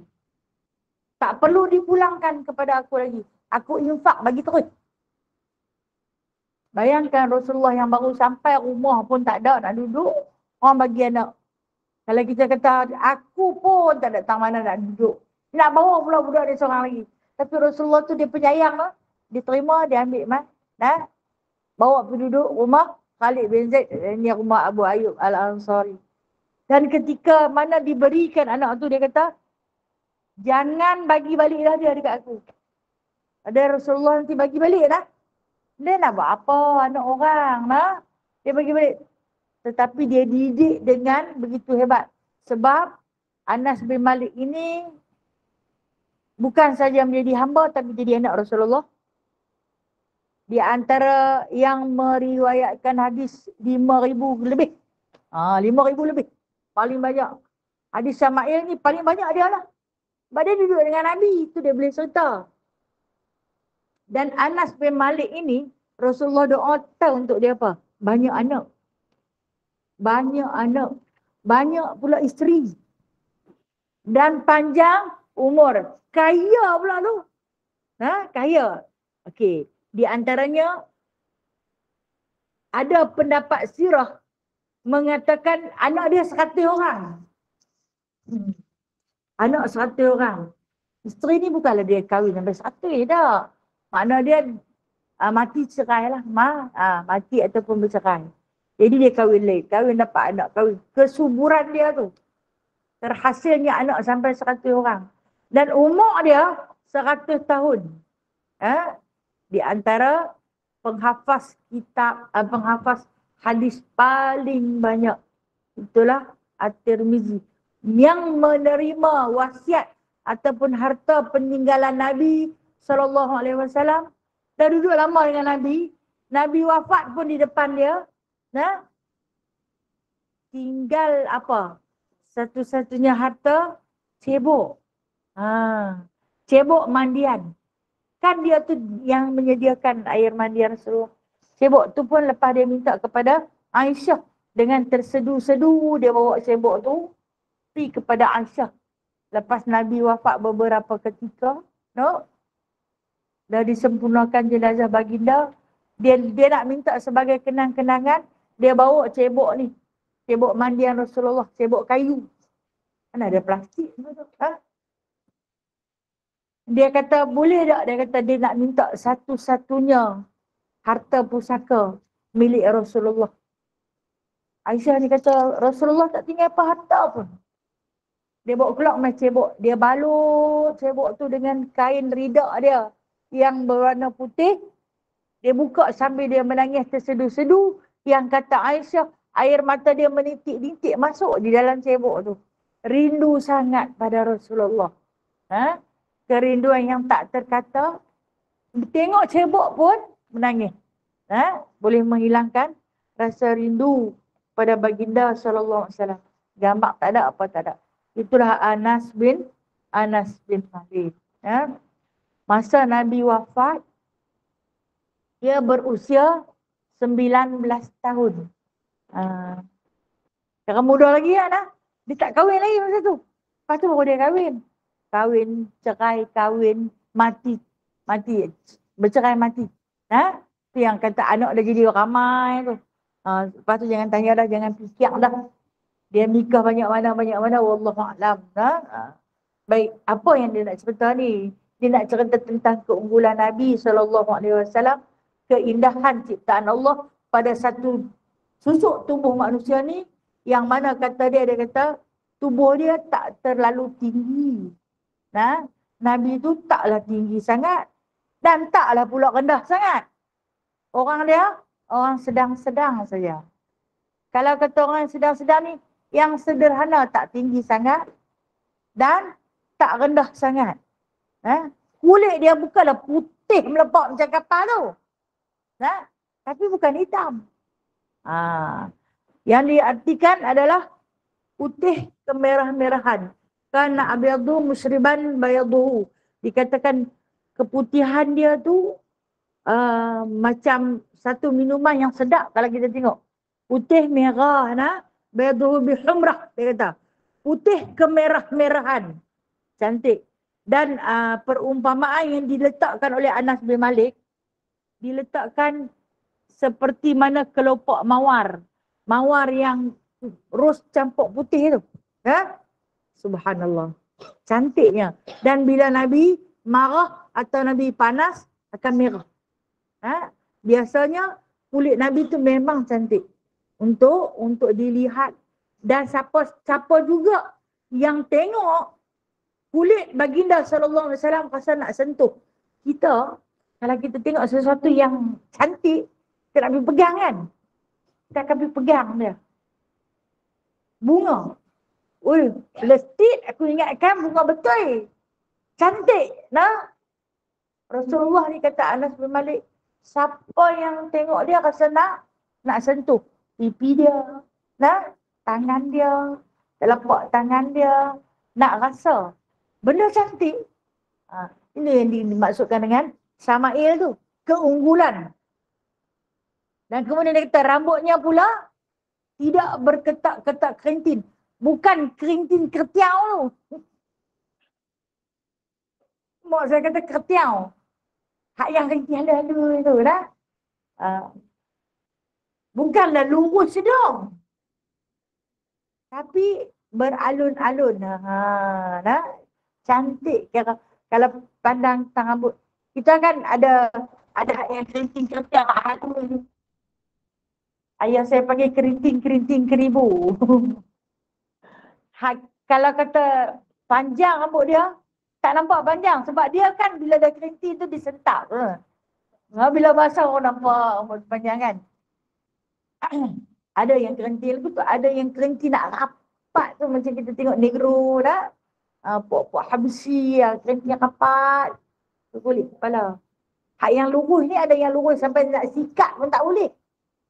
Tak perlu dipulangkan kepada aku lagi. Aku infak bagi terus. Bayangkan Rasulullah yang baru sampai rumah pun tak ada nak duduk. Orang bagi anak. Kalau kita kata aku pun tak ada tang mana nak duduk. Nak bawa pula budak dia seorang lagi. Tapi Rasulullah tu dia penyayang. Dia terima, dia ambil bawa pergi duduk rumah Khalid bin Zaid. Ini rumah Abu Ayyub Al-Ansari. Dan ketika mana diberikan anak tu, dia kata, jangan bagi baliklah dia dekat aku. Ada Rasulullah nanti bagi balik dah. Dia nak buat apa anak orang, dia bagi balik. Tetapi dia didik dengan begitu hebat. Sebab Anas bin Malik ini bukan saja menjadi hamba, tapi jadi anak Rasulullah. Di antara yang meriwayatkan hadis 5,000 lebih. 5,000 lebih. Paling banyak. Hadis Syama'il ni paling banyak dia lah. Sebab dia duduk dengan Nabi. Itu dia boleh cerita. Dan Anas bin Malik ini, Rasulullah doa tahu untuk dia apa? Banyak anak. Banyak anak. Banyak pula isteri. Dan panjang umur. Kaya pula tu. Kaya. Okey. Di antaranya, Ada pendapat sirah mengatakan anak dia 100 orang. Anak 100 orang. Isteri ni bukanlah dia kahwin sampai 100 dah. Makna dia mati cerai lah. Mati ataupun bercerai. Jadi dia kahwin lain. Kahwin dapat anak. Kahwin. Kesuburan dia tu. Terhasilnya anak sampai 100 orang. Dan umur dia 100 tahun. Di antara penghafaz kitab, penghafaz hadis paling banyak. Itulah At-Tirmizi. Yang menerima wasiat ataupun harta peninggalan Nabi SAW. Dah duduk lama dengan Nabi. Nabi wafat pun di depan dia. Tinggal apa? Satu-satunya harta, cebok. Cebok mandian. Kan dia tu yang menyediakan air mandian Rasulullah. Cebok tu pun lepas dia minta kepada Aisyah. Dengan tersedu-sedu dia bawa cebok tu. Pergi kepada Aisyah. Lepas Nabi wafat beberapa ketika. Dah disempurnakan jenazah baginda. Dia nak minta sebagai kenang-kenangan. Dia bawa cebok ni. Cebok mandian Rasulullah. Cebok kayu. Mana ada plastik. Dia kata boleh tak? Dia kata dia nak minta satu-satunya harta pusaka milik Rasulullah. Aisyah ni kata Rasulullah tak tinggal apa harta pun. Dia bawa keluar main cebok. Dia balut cebok tu dengan kain ridak dia yang berwarna putih. Dia buka sambil dia menangis tersedu-sedu. Yang kata Aisyah, air mata dia menitik-nitik masuk di dalam cebok tu. Rindu sangat pada Rasulullah. Kerinduan yang tak terkata. Tengok cebok pun menangis. Boleh menghilangkan rasa rindu pada baginda SAW. Gambar tak ada, apa tak ada. Itulah Anas bin Malik. Masa Nabi wafat, dia berusia 19 tahun. Cara muda lagi kan? Dia tak kahwin lagi masa tu. Lepas tu baru dia kahwin. Kahwin, cerai, kahwin, mati. Bercerai mati. Tu yang kata anak dah jadi ramai tu. Lepas tu jangan tanya dah, jangan fikir dah. Dia nikah banyak mana, wallahualam. Baik, apa yang dia nak cerita ni? Dia nak cerita tentang keunggulan Nabi SAW, keindahan ciptaan Allah pada satu susuk tubuh manusia ni, yang mana kata dia kata tubuh dia tak terlalu tinggi. Nabi tu taklah tinggi sangat dan taklah pula rendah sangat. Orang dia orang sedang-sedang saja. Kalau kata orang sedang-sedang ni, yang sederhana, tak tinggi sangat dan tak rendah sangat. Kulit dia bukanlah putih melepak macam kapal tu. Tapi bukan hitam. Yang diartikan adalah putih kemerah-merahan. Kana abyadu musyriban bayaduhu. Dikatakan keputihan dia tu macam satu minuman yang sedap kalau kita tengok. Putih merah, bayaduhu bihumrah, dia kata. Putih kemerah-merahan. Cantik. Dan perumpamaan yang diletakkan oleh Anas bin Malik, diletakkan seperti mana kelopak mawar. Mawar yang ros campur putih tu. Subhanallah. Cantiknya. Dan bila Nabi marah atau Nabi panas, akan merah. Biasanya kulit Nabi tu memang cantik. Untuk dilihat. Dan siapa juga yang tengok kulit baginda SAW rasa nak sentuh. Kita, kalau kita tengok sesuatu yang cantik, kita nak pergi pegang kan? Kita akan pergi pegang dia. Bunga. Lestit aku ingatkan bunga betul. Cantik. Rasulullah ni kata Anas bin Malik, siapa yang tengok dia rasa nak sentuh pipi dia, tangan dia, telapak tangan dia, nak rasa benda cantik. Ini yang dimaksudkan dengan Sama'il tu, keunggulan. Dan kemudian dia kata rambutnya pula tidak berketak-ketak kerintin. Bukan kerintin kertiau tu. Mak saya kata kertiau. Hak yang kerintin halus-halus tu dah. Bukanlah lurus sedang. Tapi beralun-alun. Nah, cantik. Kalau pandang tang rambut. Kita kan ada yang keriting-keriting aku. Ayah saya panggil keriting-keriting keribu. Kalau kata panjang rambut dia, tak nampak panjang. Sebab dia kan bila dah keriting tu disentak. Bila basah orang nampak rambut panjang kan. Ada yang kerintil tu, ada yang kerintil nak rapat tu macam kita tengok negro dah. Puak-puak habsi, kerintil rapat. Tu kulit kepala. Hak yang lurus ni ada yang lurus sampai nak sikat pun tak boleh.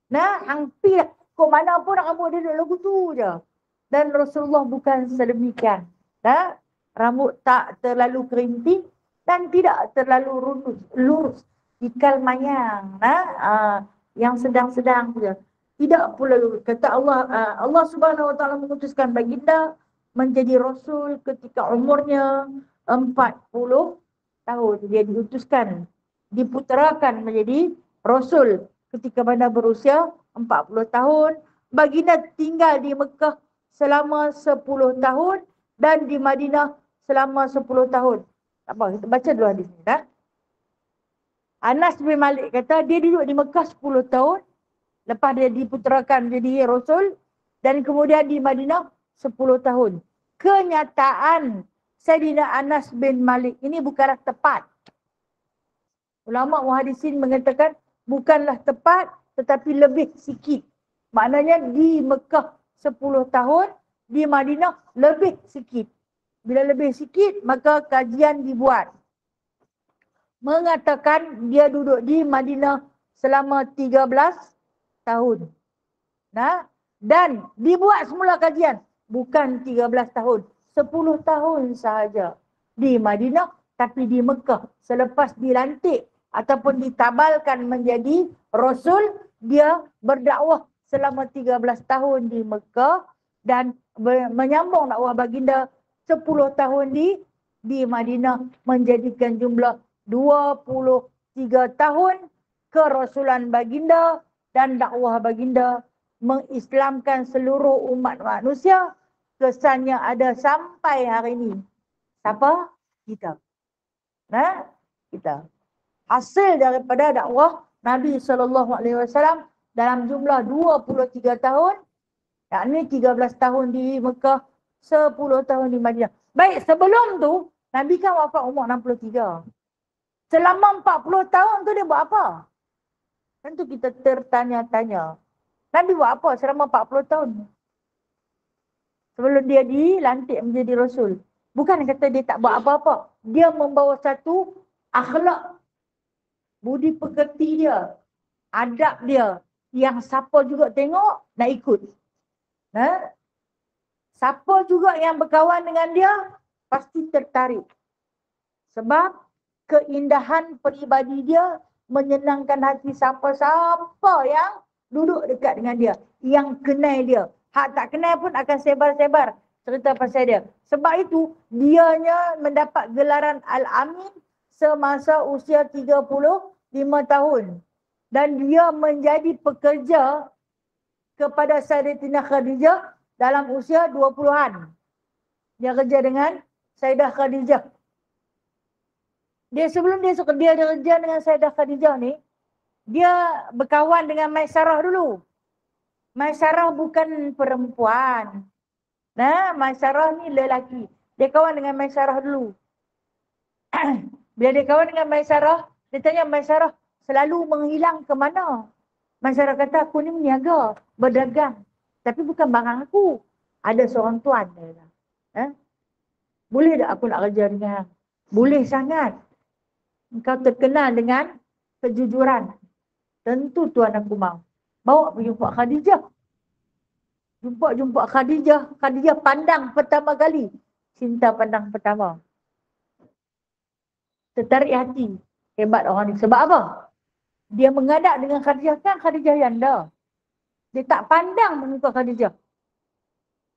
Nah, hampir kau mana pun rambut dia duduk lagu tu je. Dan Rasulullah bukan sedemikian. Nah, rambut tak terlalu kerintil dan tidak terlalu lurus. Ikal mayang. Nah, yang sedang-sedang je. Tidak pula kata Allah, Allah Subhanahu Wa Taala mengutuskan baginda menjadi rasul ketika umurnya 40 tahun. Dia diutuskan, diputerakan menjadi rasul ketika baginda berusia 40 tahun. Baginda tinggal di Mekah selama 10 tahun dan di Madinah selama 10 tahun. Tak apa, kita baca dulu hadis ni. Anas bin Malik kata dia duduk di Mekah 10 tahun. Lepas dia diputerakan jadi rasul dan kemudian di Madinah 10 tahun. Kenyataan Sayyidina Anas bin Malik ini bukanlah tepat. Ulama muhadisin mengatakan bukanlah tepat tetapi lebih sikit. Maknanya di Mekah 10 tahun, di Madinah lebih sikit. Bila lebih sikit maka kajian dibuat. Mengatakan dia duduk di Madinah selama 13 tahun. Nah, dan dibuat semula kajian. Bukan 13 tahun. 10 tahun sahaja. Di Madinah, tapi di Mekah. Selepas dilantik ataupun ditabalkan menjadi Rasul, dia berdakwah selama 13 tahun di Mekah dan menyambung dakwah baginda 10 tahun di Madinah, menjadikan jumlah 23 tahun kerasulan baginda dan dakwah baginda mengislamkan seluruh umat manusia. Kesannya ada sampai hari ini. Siapa? Kita. Nah, kita. Hasil daripada dakwah Nabi SAW dalam jumlah 23 tahun, yakni 13 tahun di Mekah, 10 tahun di Madinah. Baik, sebelum tu Nabi kan wafat umur 63. Selama 40 tahun tu dia buat apa? Tentu kita tertanya-tanya. Nabi buat apa selama 40 tahun? Sebelum dia dilantik menjadi Rasul. Bukan kata dia tak buat apa-apa. Dia membawa satu akhlak. Budi pekerti dia. Adab dia. Yang siapa juga tengok, nak ikut. Siapa juga yang berkawan dengan dia, pasti tertarik. Sebab keindahan peribadi dia menyenangkan hati siapa-siapa yang duduk dekat dengan dia, yang kenal dia. Hak tak kenal pun akan sebar-sebar cerita pasal dia. Sebab itu, dianya mendapat gelaran Al-Amin semasa usia 35 tahun. Dan dia menjadi pekerja kepada Sayyidatina Khadijah dalam usia 20-an. Dia kerja dengan Sayyidah Khadijah. Sebelum dia kerja dengan Sayyidah Khadijah ni, dia berkawan dengan Maisarah dulu. Maisarah bukan perempuan. Maisarah ni lelaki. Dia kawan dengan Maisarah dulu. Bila dia kawan dengan Maisarah, dia tanya Maisarah selalu menghilang ke mana? Maisarah kata, aku ni meniaga, berdagang. Tapi bukan barang aku. Ada seorang tuan. Boleh tak aku nak kerja dengan? Boleh sangat. Engkau terkenal dengan kejujuran. Tentu tuan aku mau. Bawa pergi jumpa Khadijah. Jumpa Khadijah. Khadijah pandang pertama kali. Cinta pandang pertama. Tertarik hati. Hebat orang ni. Sebab apa? Dia mengadap dengan Khadijah. Kan Khadijah janda. Dia tak pandang muka Khadijah.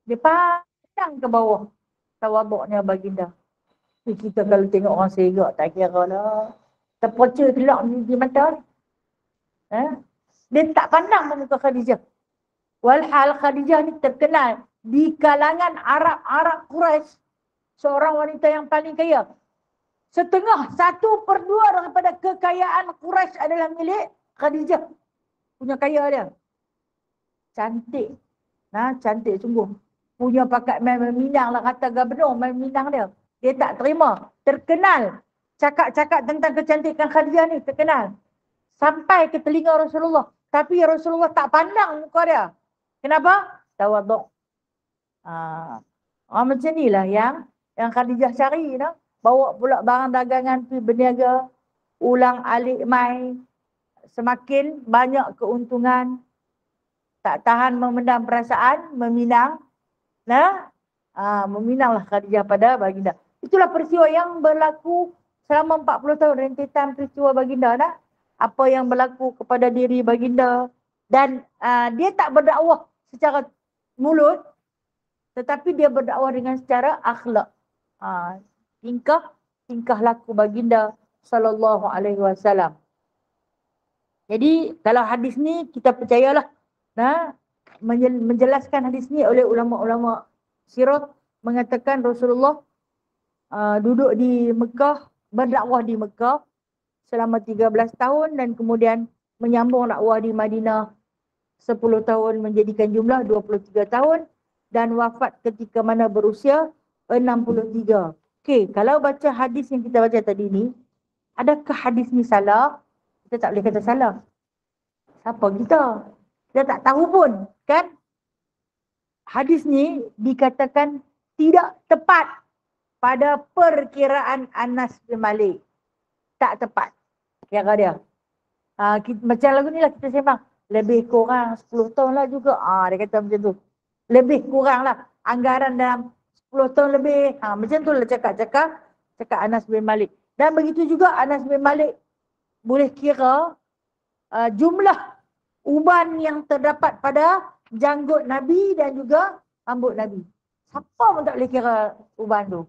Dia pandang ke bawah. Tawabuknya baginda. Kita kalau tengok orang serak tak kira lah. Terpoca gelap di mata ni. Dia tak pandang memuka Khadijah. Walhal Khadijah ni terkenal di kalangan Arab Quraisy, seorang wanita yang paling kaya. Setengah, 1/2 daripada kekayaan Quraisy adalah milik Khadijah. Punya kaya dia. Cantik. Nah, cantik sungguh. Punya pakat main meminang lah, kata gubernur main minang dia. Dia tak terima. Terkenal. Cakap-cakap tentang kecantikan Khadijah ni terkenal. Sampai ke telinga Rasulullah. Tapi Rasulullah tak pandang muka dia. Kenapa? Tawaduk. Macam ni lah yang Khadijah cari. No? Bawa pula barang dagangan pergi berniaga. Ulang alik mai. Semakin banyak keuntungan. Tak tahan memendam perasaan. Meminang. Nah, meminanglah Khadijah pada baginda. Itulah peristiwa yang berlaku selama 40 tahun. Rentetan peristiwa baginda. Nah? Apa yang berlaku kepada diri baginda. Dan dia tak berdakwah secara mulut. Tetapi dia berdakwah dengan secara akhlak. Tingkah laku baginda sallallahu alaihi wasallam. Jadi kalau hadis ni kita percayalah. Menjelaskan hadis ni oleh ulama-ulama sirah mengatakan Rasulullah duduk di Mekah, berdakwah di Mekah selama 13 tahun dan kemudian menyambung dakwah di Madinah 10 tahun menjadikan jumlah 23 tahun dan wafat ketika mana berusia 63. Okey, kalau baca hadis yang kita baca tadi ni, adakah hadis ni salah? Kita tak boleh kata salah. Siapa kita? Kita tak tahu pun, kan? Hadis ni dikatakan tidak tepat pada perkiraan Anas bin Malik. Tak tepat. Kira dia. Macam lagu ni lah kita sembang. Lebih kurang 10 tahun lah juga. Dia kata macam tu. Lebih kurang lah. Anggaran dalam 10 tahun lebih. Macam tu lah cakap Anas bin Malik. Dan begitu juga Anas bin Malik boleh kira jumlah uban yang terdapat pada janggut Nabi dan juga rambut Nabi. Siapa pun tak boleh kira uban tu.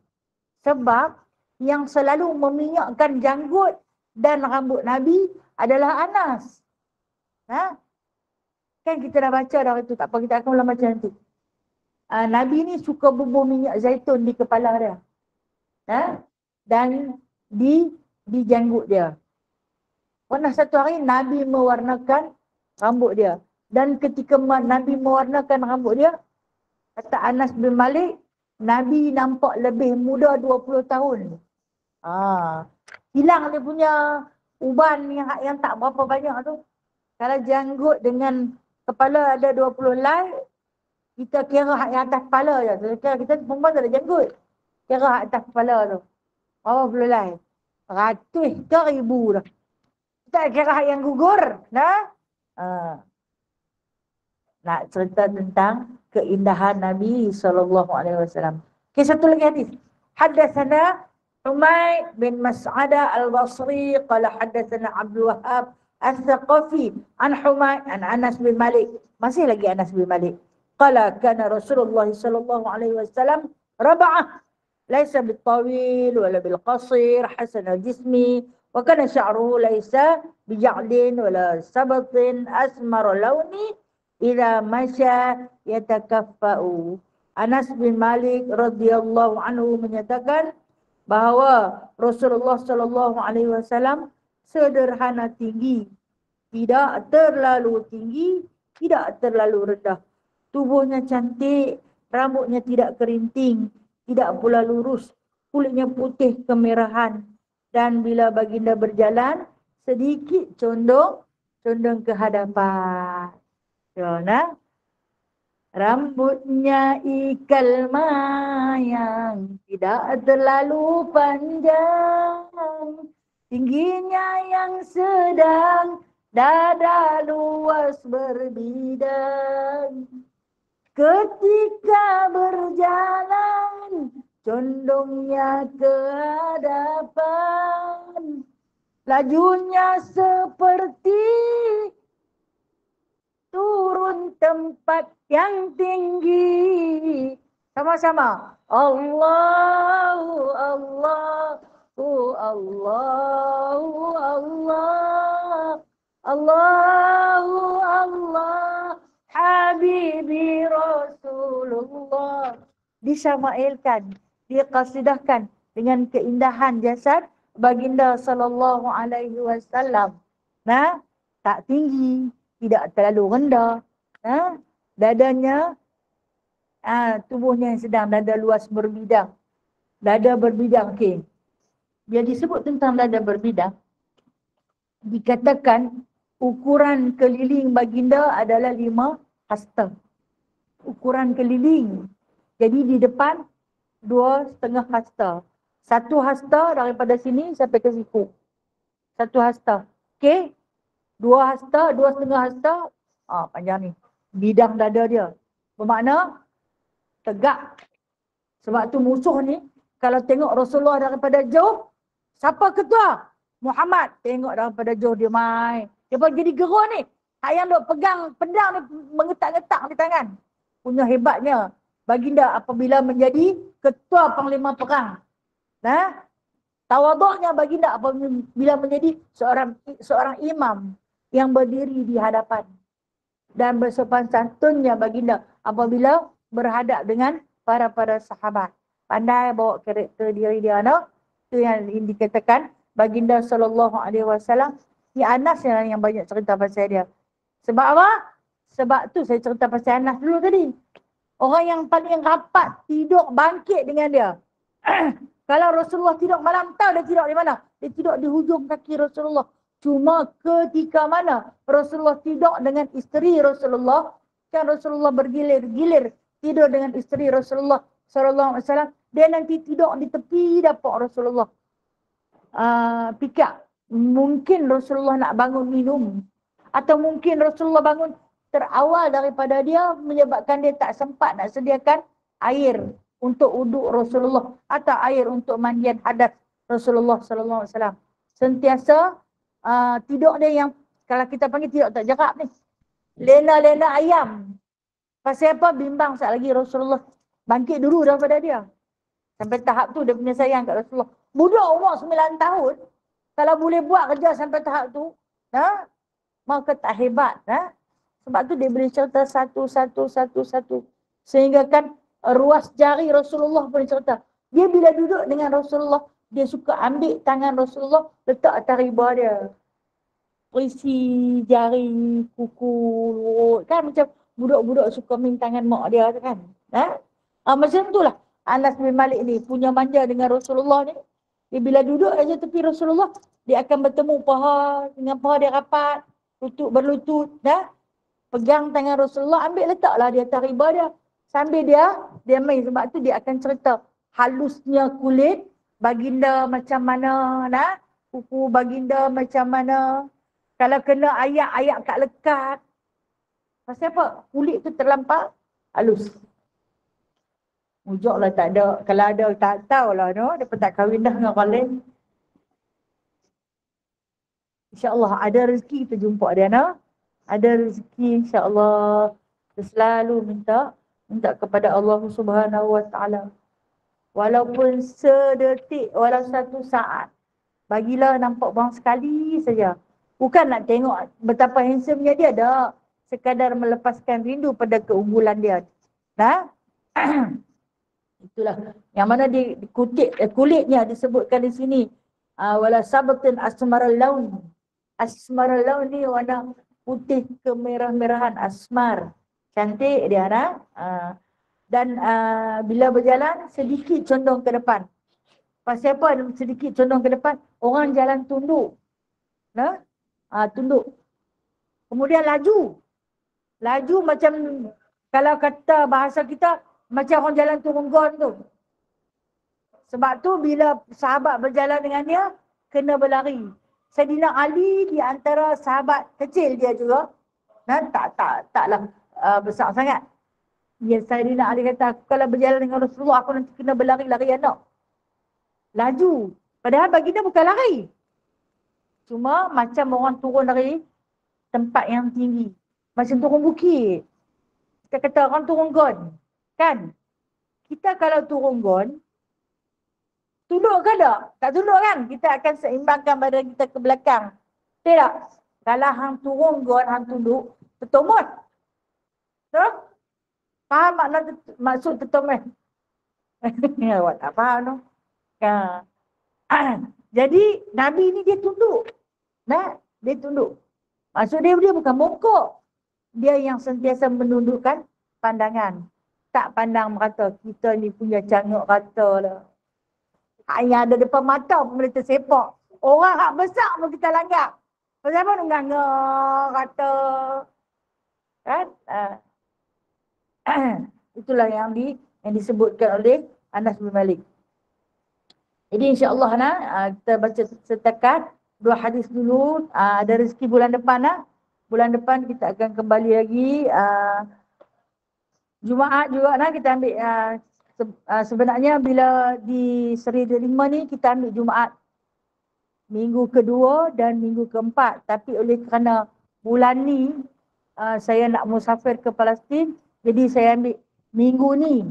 Sebab yang selalu meminyakkan janggut dan rambut Nabi adalah Anas. Kan kita dah baca dah itu, tak apa kita akan ulang baca nanti. Nabi ni suka bubuh minyak zaitun di kepala dia. Dan di janggut dia. Pernah satu hari Nabi mewarnakan rambut dia. Dan ketika Nabi mewarnakan rambut dia, kata Anas bin Malik, Nabi nampak lebih muda 20 tahun. Hilang dia punya uban yang tak berapa banyak tu. Kalau janggut dengan kepala ada 20 helai, kita kira hak yang atas kepala je. Kita perempuan tak ada janggut. Kira hak atas kepala tu. Berapa puluh helai? Ratus ke ribu dah. Kita kira hak yang gugur. Nak cerita tentang keindahan Nabi SAW. Okay, satu lagi hadis. Haddatsana Humaid bin Mas'adah al-Basri qala haddatsana Abdul Wahhab al-Thaqafi an Humaid an Anas bin Malik. Masih lagi Anas bin Malik. Qala kana Rasulullah sallallahu alaihi wasallam rab'ah laysa bil-tawil wala bil-qasir hasan al-jismi wa kana sya'ruhu laysa bija'lin wala sabatin asmar launi idza masya yatakaffa'u. Anas bin Malik radhiyallahu anhu menyatakan bahawa Rasulullah sallallahu alaihi wasallam sederhana tinggi, tidak terlalu tinggi, tidak terlalu rendah. Tubuhnya cantik, rambutnya tidak kerinting, tidak pula lurus, kulitnya putih kemerahan dan bila baginda berjalan sedikit condong ke hadapan. Rambutnya ikal mayang, tidak terlalu panjang, tingginya yang sedang, dada luas berbidang. Ketika berjalan, condongnya ke hadapan, lajunya seperti turun tempat yang tinggi. Sama-sama. Allahu Allahu Allahu Allah Allahu disyama'ilkan, diqasidahkan dengan keindahan jasad baginda sallallahu alaihi wasallam. Nah, tak tinggi, tidak terlalu rendah. Nah, dadanya tubuhnya yang sedang, dada luas berbidang. Dada berbidang, okey. Bila disebut tentang dada berbidang, dikatakan ukuran keliling baginda adalah 5 hasta. Ukuran keliling. Jadi di depan 2,5 hasta. 1 hasta daripada sini sampai ke siku. 1 hasta. Okey. 2 hasta, 2,5 hasta. Panjang ni. Bidang dada dia. Bermakna tegak. Sebab tu musuh ni, kalau tengok Rasulullah daripada jauh, siapa ketua? Muhammad. Tengok daripada jauh dia main. Dia pun jadi gerun ni. Hak yang duk pegang pedang ni mengetak-ngetak di tangan. Punya hebatnya baginda apabila menjadi ketua panglima perang. Nah, tawaduknya baginda apabila menjadi seorang imam yang berdiri di hadapan. Dan bersopan santunnya baginda apabila berhadap dengan para sahabat. Pandai bawa karakter diri dia, no? Itu yang dikatakan baginda sallallahu alaihi wasallam. Ni Anas yang banyak cerita pasal dia. Sebab apa? Sebab tu saya cerita pasal Anas dulu tadi. Orang yang paling rapat tidur bangkit dengan dia. Kalau Rasulullah tidur malam, tahu dia tidur di mana? Dia tidur di hujung kaki Rasulullah. Cuma ketika mana Rasulullah tidur dengan isteri Rasulullah, kan Rasulullah bergilir-gilir tidur dengan isteri Rasulullah sallallahu alaihi wasallam, dia nanti tidur di tepi dapur Rasulullah. Pikir mungkin Rasulullah nak bangun minum, atau mungkin Rasulullah bangun terawal daripada dia menyebabkan dia tak sempat nak sediakan air untuk uduk Rasulullah atau air untuk mandian hadas Rasulullah sallallahu alaihi wasallam. Sentiasa tidur dia yang kalau kita panggil tidur tak jerap ni. Lena-lena ayam. Pasal apa? Bimbang sekali lagi Rasulullah bangkit dulu daripada dia. Sampai tahap tu dia punya sayang kat Rasulullah. Budak umur 9 tahun, kalau boleh buat kerja sampai tahap tu, maka tak hebat. Sebab tu dia boleh cerita satu. Sehingga kan ruas jari Rasulullah pun cerita. Dia bila duduk dengan Rasulullah, dia suka ambil tangan Rasulullah, letak atas riba dia. Perisi jari, kuku, lurut. Kan macam budak-budak suka main tangan mak dia kan. Macam tu lah. Anas bin Malik ni punya manja dengan Rasulullah ni. Dia bila duduk aja tepi Rasulullah, dia akan bertemu paha dengan paha dia rapat, lutut berlutut, pegang tangan Rasulullah, ambil letaklah dia atas riba dia. Sambil dia main, sebab tu dia akan cerita halusnya kulit baginda macam mana, kuku baginda macam mana. Kalau kena ayak-ayak kat lekat. Pasal apa? Kulit tu terlampau halus. Ujok lah tak ada. Kalau ada tak tahulah, no? Dia pun tak kahwin dah dengan orang lain. InsyaAllah ada rezeki kita jumpa dia, no? Ada rezeki insyaAllah. Kita selalu minta kepada Allah Subhanahu Wa Taala. Walaupun sedetik, walau satu saat. Bagilah nampak bang sekali saja. Bukan nak tengok betapa handsome-nya dia, dah. Sekadar melepaskan rindu pada keunggulan dia. Itulah. Yang mana dikutip kulitnya disebutkan di sini. Wala sabatin asmaral laun. Asmaral laun ni warna putih kemerah-merahan, asmar. Cantik dia, dan bila berjalan sedikit condong ke depan. Pasal apa sedikit condong ke depan? Orang jalan tunduk. Tunduk. Kemudian laju. Laju macam kalau kata bahasa kita macam orang jalan turun gon tu. Sebab tu bila sahabat berjalan dengan dia, kena berlari. Saidina Ali di antara sahabat kecil dia juga. Taklah besar sangat. Ya, Saidina Ali kata, aku kalau berjalan dengan Rasulullah, aku nanti kena berlari-lari anak. Laju. Padahal baginda bukan lari. Cuma macam orang turun dari tempat yang tinggi. Macam turun bukit. Kita kata orang turun gon. Kan? Kita kalau turun gon, tunduk ke tak? Tak tunduk kan? Kita akan seimbangkan badan kita ke belakang. Tidak. Kalau hang turun gon, hang tunduk, tertomot. Faham maksud tertomot? Awak tak faham tu. Ya. Jadi Nabi ni dia tunduk. Nah, dia tunduk. Maksud dia bukan bongkok. Dia yang sentiasa menundukkan pandangan. Tak pandang merata kita ni punya canguk rata lah. Yang ada depan mata pun boleh tersepak. Orang hak besar pun kita langgar. Pasal apa nganggak kata. Kan? Itulah yang disebutkan oleh Anas bin Malik. Jadi insya-Allah kita baca setakat 2 hadis dulu. Ada rezeki bulan depan Bulan depan kita akan kembali lagi. Jumaat juga kita ambil sebenarnya bila di Seri Delima ni kita ambil Jumaat minggu kedua dan minggu keempat, tapi oleh kerana bulan ni saya nak musafir ke Palestin, jadi saya ambil minggu ni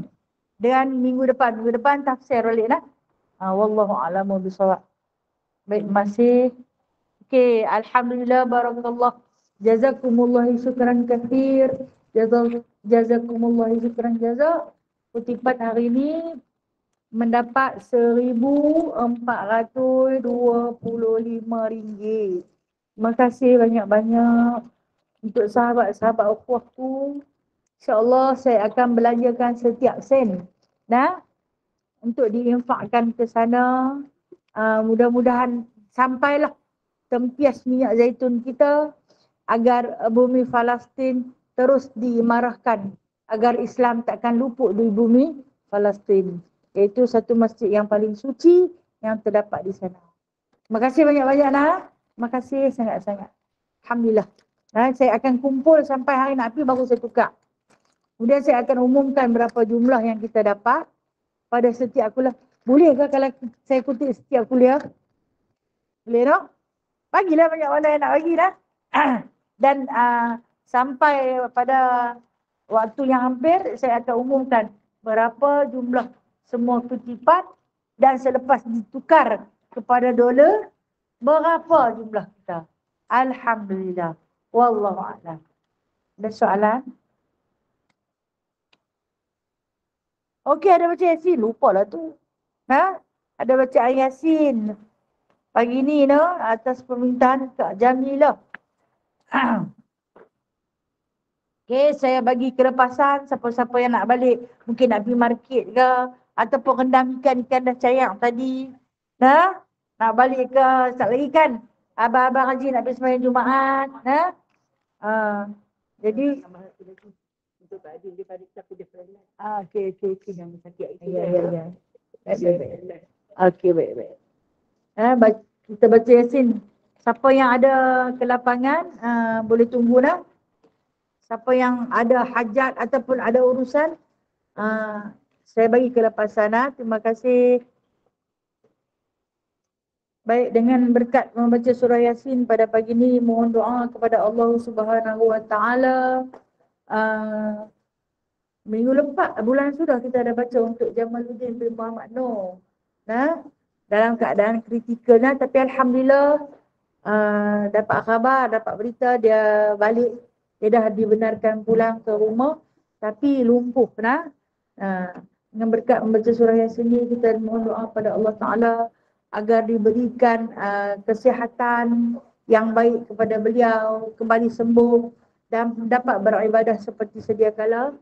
dan minggu depan tafsir balik wallahu a'lamu bishawab. Baik, masih. Okey, alhamdulillah, barakallah. Jazakumullah syukran katsir. Jazakumullah syukran jazak. Kutipan hari ini mendapat RM1,425. Terima kasih banyak-banyak untuk sahabat-sahabat ukhuwahku. InsyaAllah saya akan belanjakan setiap sen untuk diinfakkan ke sana. Mudah-mudahan sampailah tempias minyak zaitun kita agar bumi Palestin terus diimarahkan, agar Islam takkan luput di bumi Palestin, iaitu satu masjid yang paling suci yang terdapat di sana. Terima kasih banyak-banyak Terima kasih sangat-sangat. Alhamdulillah. Saya akan kumpul sampai hari nak pergi baru saya tukar. Kemudian saya akan umumkan berapa jumlah yang kita dapat pada setiap kuliah. Boleh ke kalau saya kutip setiap kuliah? Boleh tak? Bagilah banyak mana yang nak bagi Dan sampai pada waktu yang hampir, saya akan umumkan berapa jumlah semua kutipan dan selepas ditukar kepada dolar, berapa jumlah kita. Alhamdulillah. Wallahu a'lam. Ada soalan? Okey, ada baca Yasin. Lupa lah tu. Ada baca ayat Yasin. Pagi ni atas permintaan Kak Jamilah. Okey, saya bagi kelepasan siapa-siapa yang nak balik. Mungkin nak pergi market ke. Ataupun rendam ikan dah cayang tadi. Nak balik ke. Sekejap lagi kan. Abang-abang Haji nak pergi sembahyang Jumaat. Jadi. Untuk Pak Adil dia pada siapa dia pernah. Okey. Jangan sakit itu. Ya. Okey, baik. Kita baca Yasin. Siapa yang ada ke lapangan boleh tunggu Siapa yang ada hajat ataupun ada urusan, saya bagi kelepasan. Terima kasih. Baik, dengan berkat membaca surah Yasin pada pagi ini, mohon doa kepada Allah Subhanahu Wa Taala. Minggu lepas, bulan sudah kita ada baca untuk Jamaluddin bin Muhammad Noor. Dalam keadaan kritikal tapi alhamdulillah dapat khabar, dapat berita dia balik. Dia dah dibenarkan pulang ke rumah tapi lumpuh. Dengan berkat membaca surah Yasin ini, kita mohon doa pada Allah Ta'ala agar diberikan kesihatan yang baik kepada beliau, kembali sembuh dan dapat beribadah seperti sedia kala.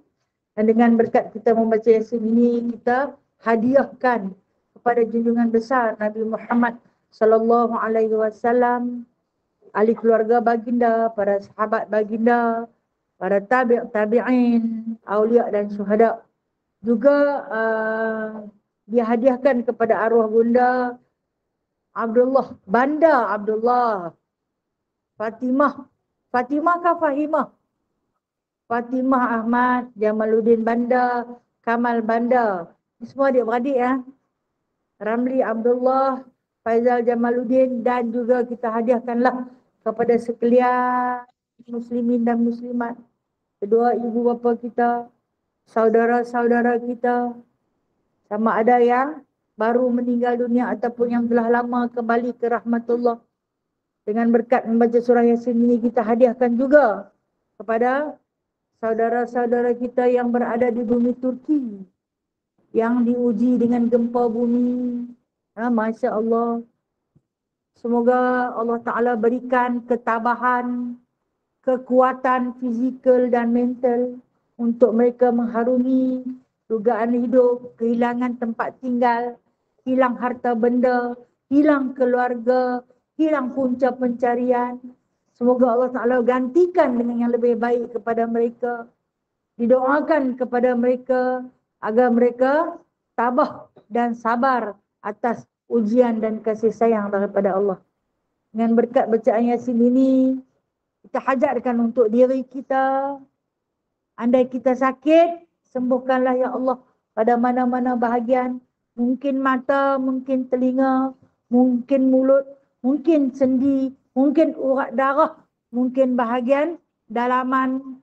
Dan dengan berkat kita membaca Yasin ini, kita hadiahkan kepada junjungan besar Nabi Muhammad sallallahu alaihi wasallam, ahli keluarga baginda, para sahabat baginda, para tabi'in, aulia dan syuhada. Juga dihadiahkan kepada arwah bunda Abdullah, Banda Abdullah, Fatimah ke Fahimah? Fatimah Ahmad, Jamaluddin Banda, Kamal Banda. Ini semua adik-beradik Ramli Abdullah, Faizal Jamaluddin, dan juga kita hadiahkanlah kepada sekalian muslimin dan muslimat, kedua ibu bapa kita, saudara-saudara kita, sama ada yang baru meninggal dunia ataupun yang telah lama kembali ke rahmatullah. Dengan berkat membaca surah Yasin ini, kita hadiahkan juga kepada saudara-saudara kita yang berada di bumi Turki, yang diuji dengan gempa bumi. Masya Allah. Semoga Allah Ta'ala berikan ketabahan, kekuatan fizikal dan mental untuk mereka mengharungi dugaan hidup, kehilangan tempat tinggal, hilang harta benda, hilang keluarga, hilang punca pencarian. Semoga Allah Ta'ala gantikan dengan yang lebih baik kepada mereka. Didoakan kepada mereka agar mereka tabah dan sabar atas ujian dan kasih sayang daripada Allah. Dengan berkat bacaan Yasin ini, kita hajatkan untuk diri kita. Andai kita sakit, sembuhkanlah ya Allah pada mana-mana bahagian. Mungkin mata, mungkin telinga, mungkin mulut, mungkin sendi, mungkin urat darah, mungkin bahagian dalaman.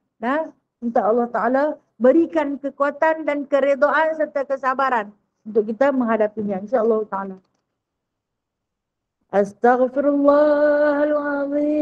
Minta Allah Ta'ala berikan kekuatan dan keredaan serta kesabaran untuk kita menghadapinya, insya-Allah Ta'ala. Astaghfirullahaladzim.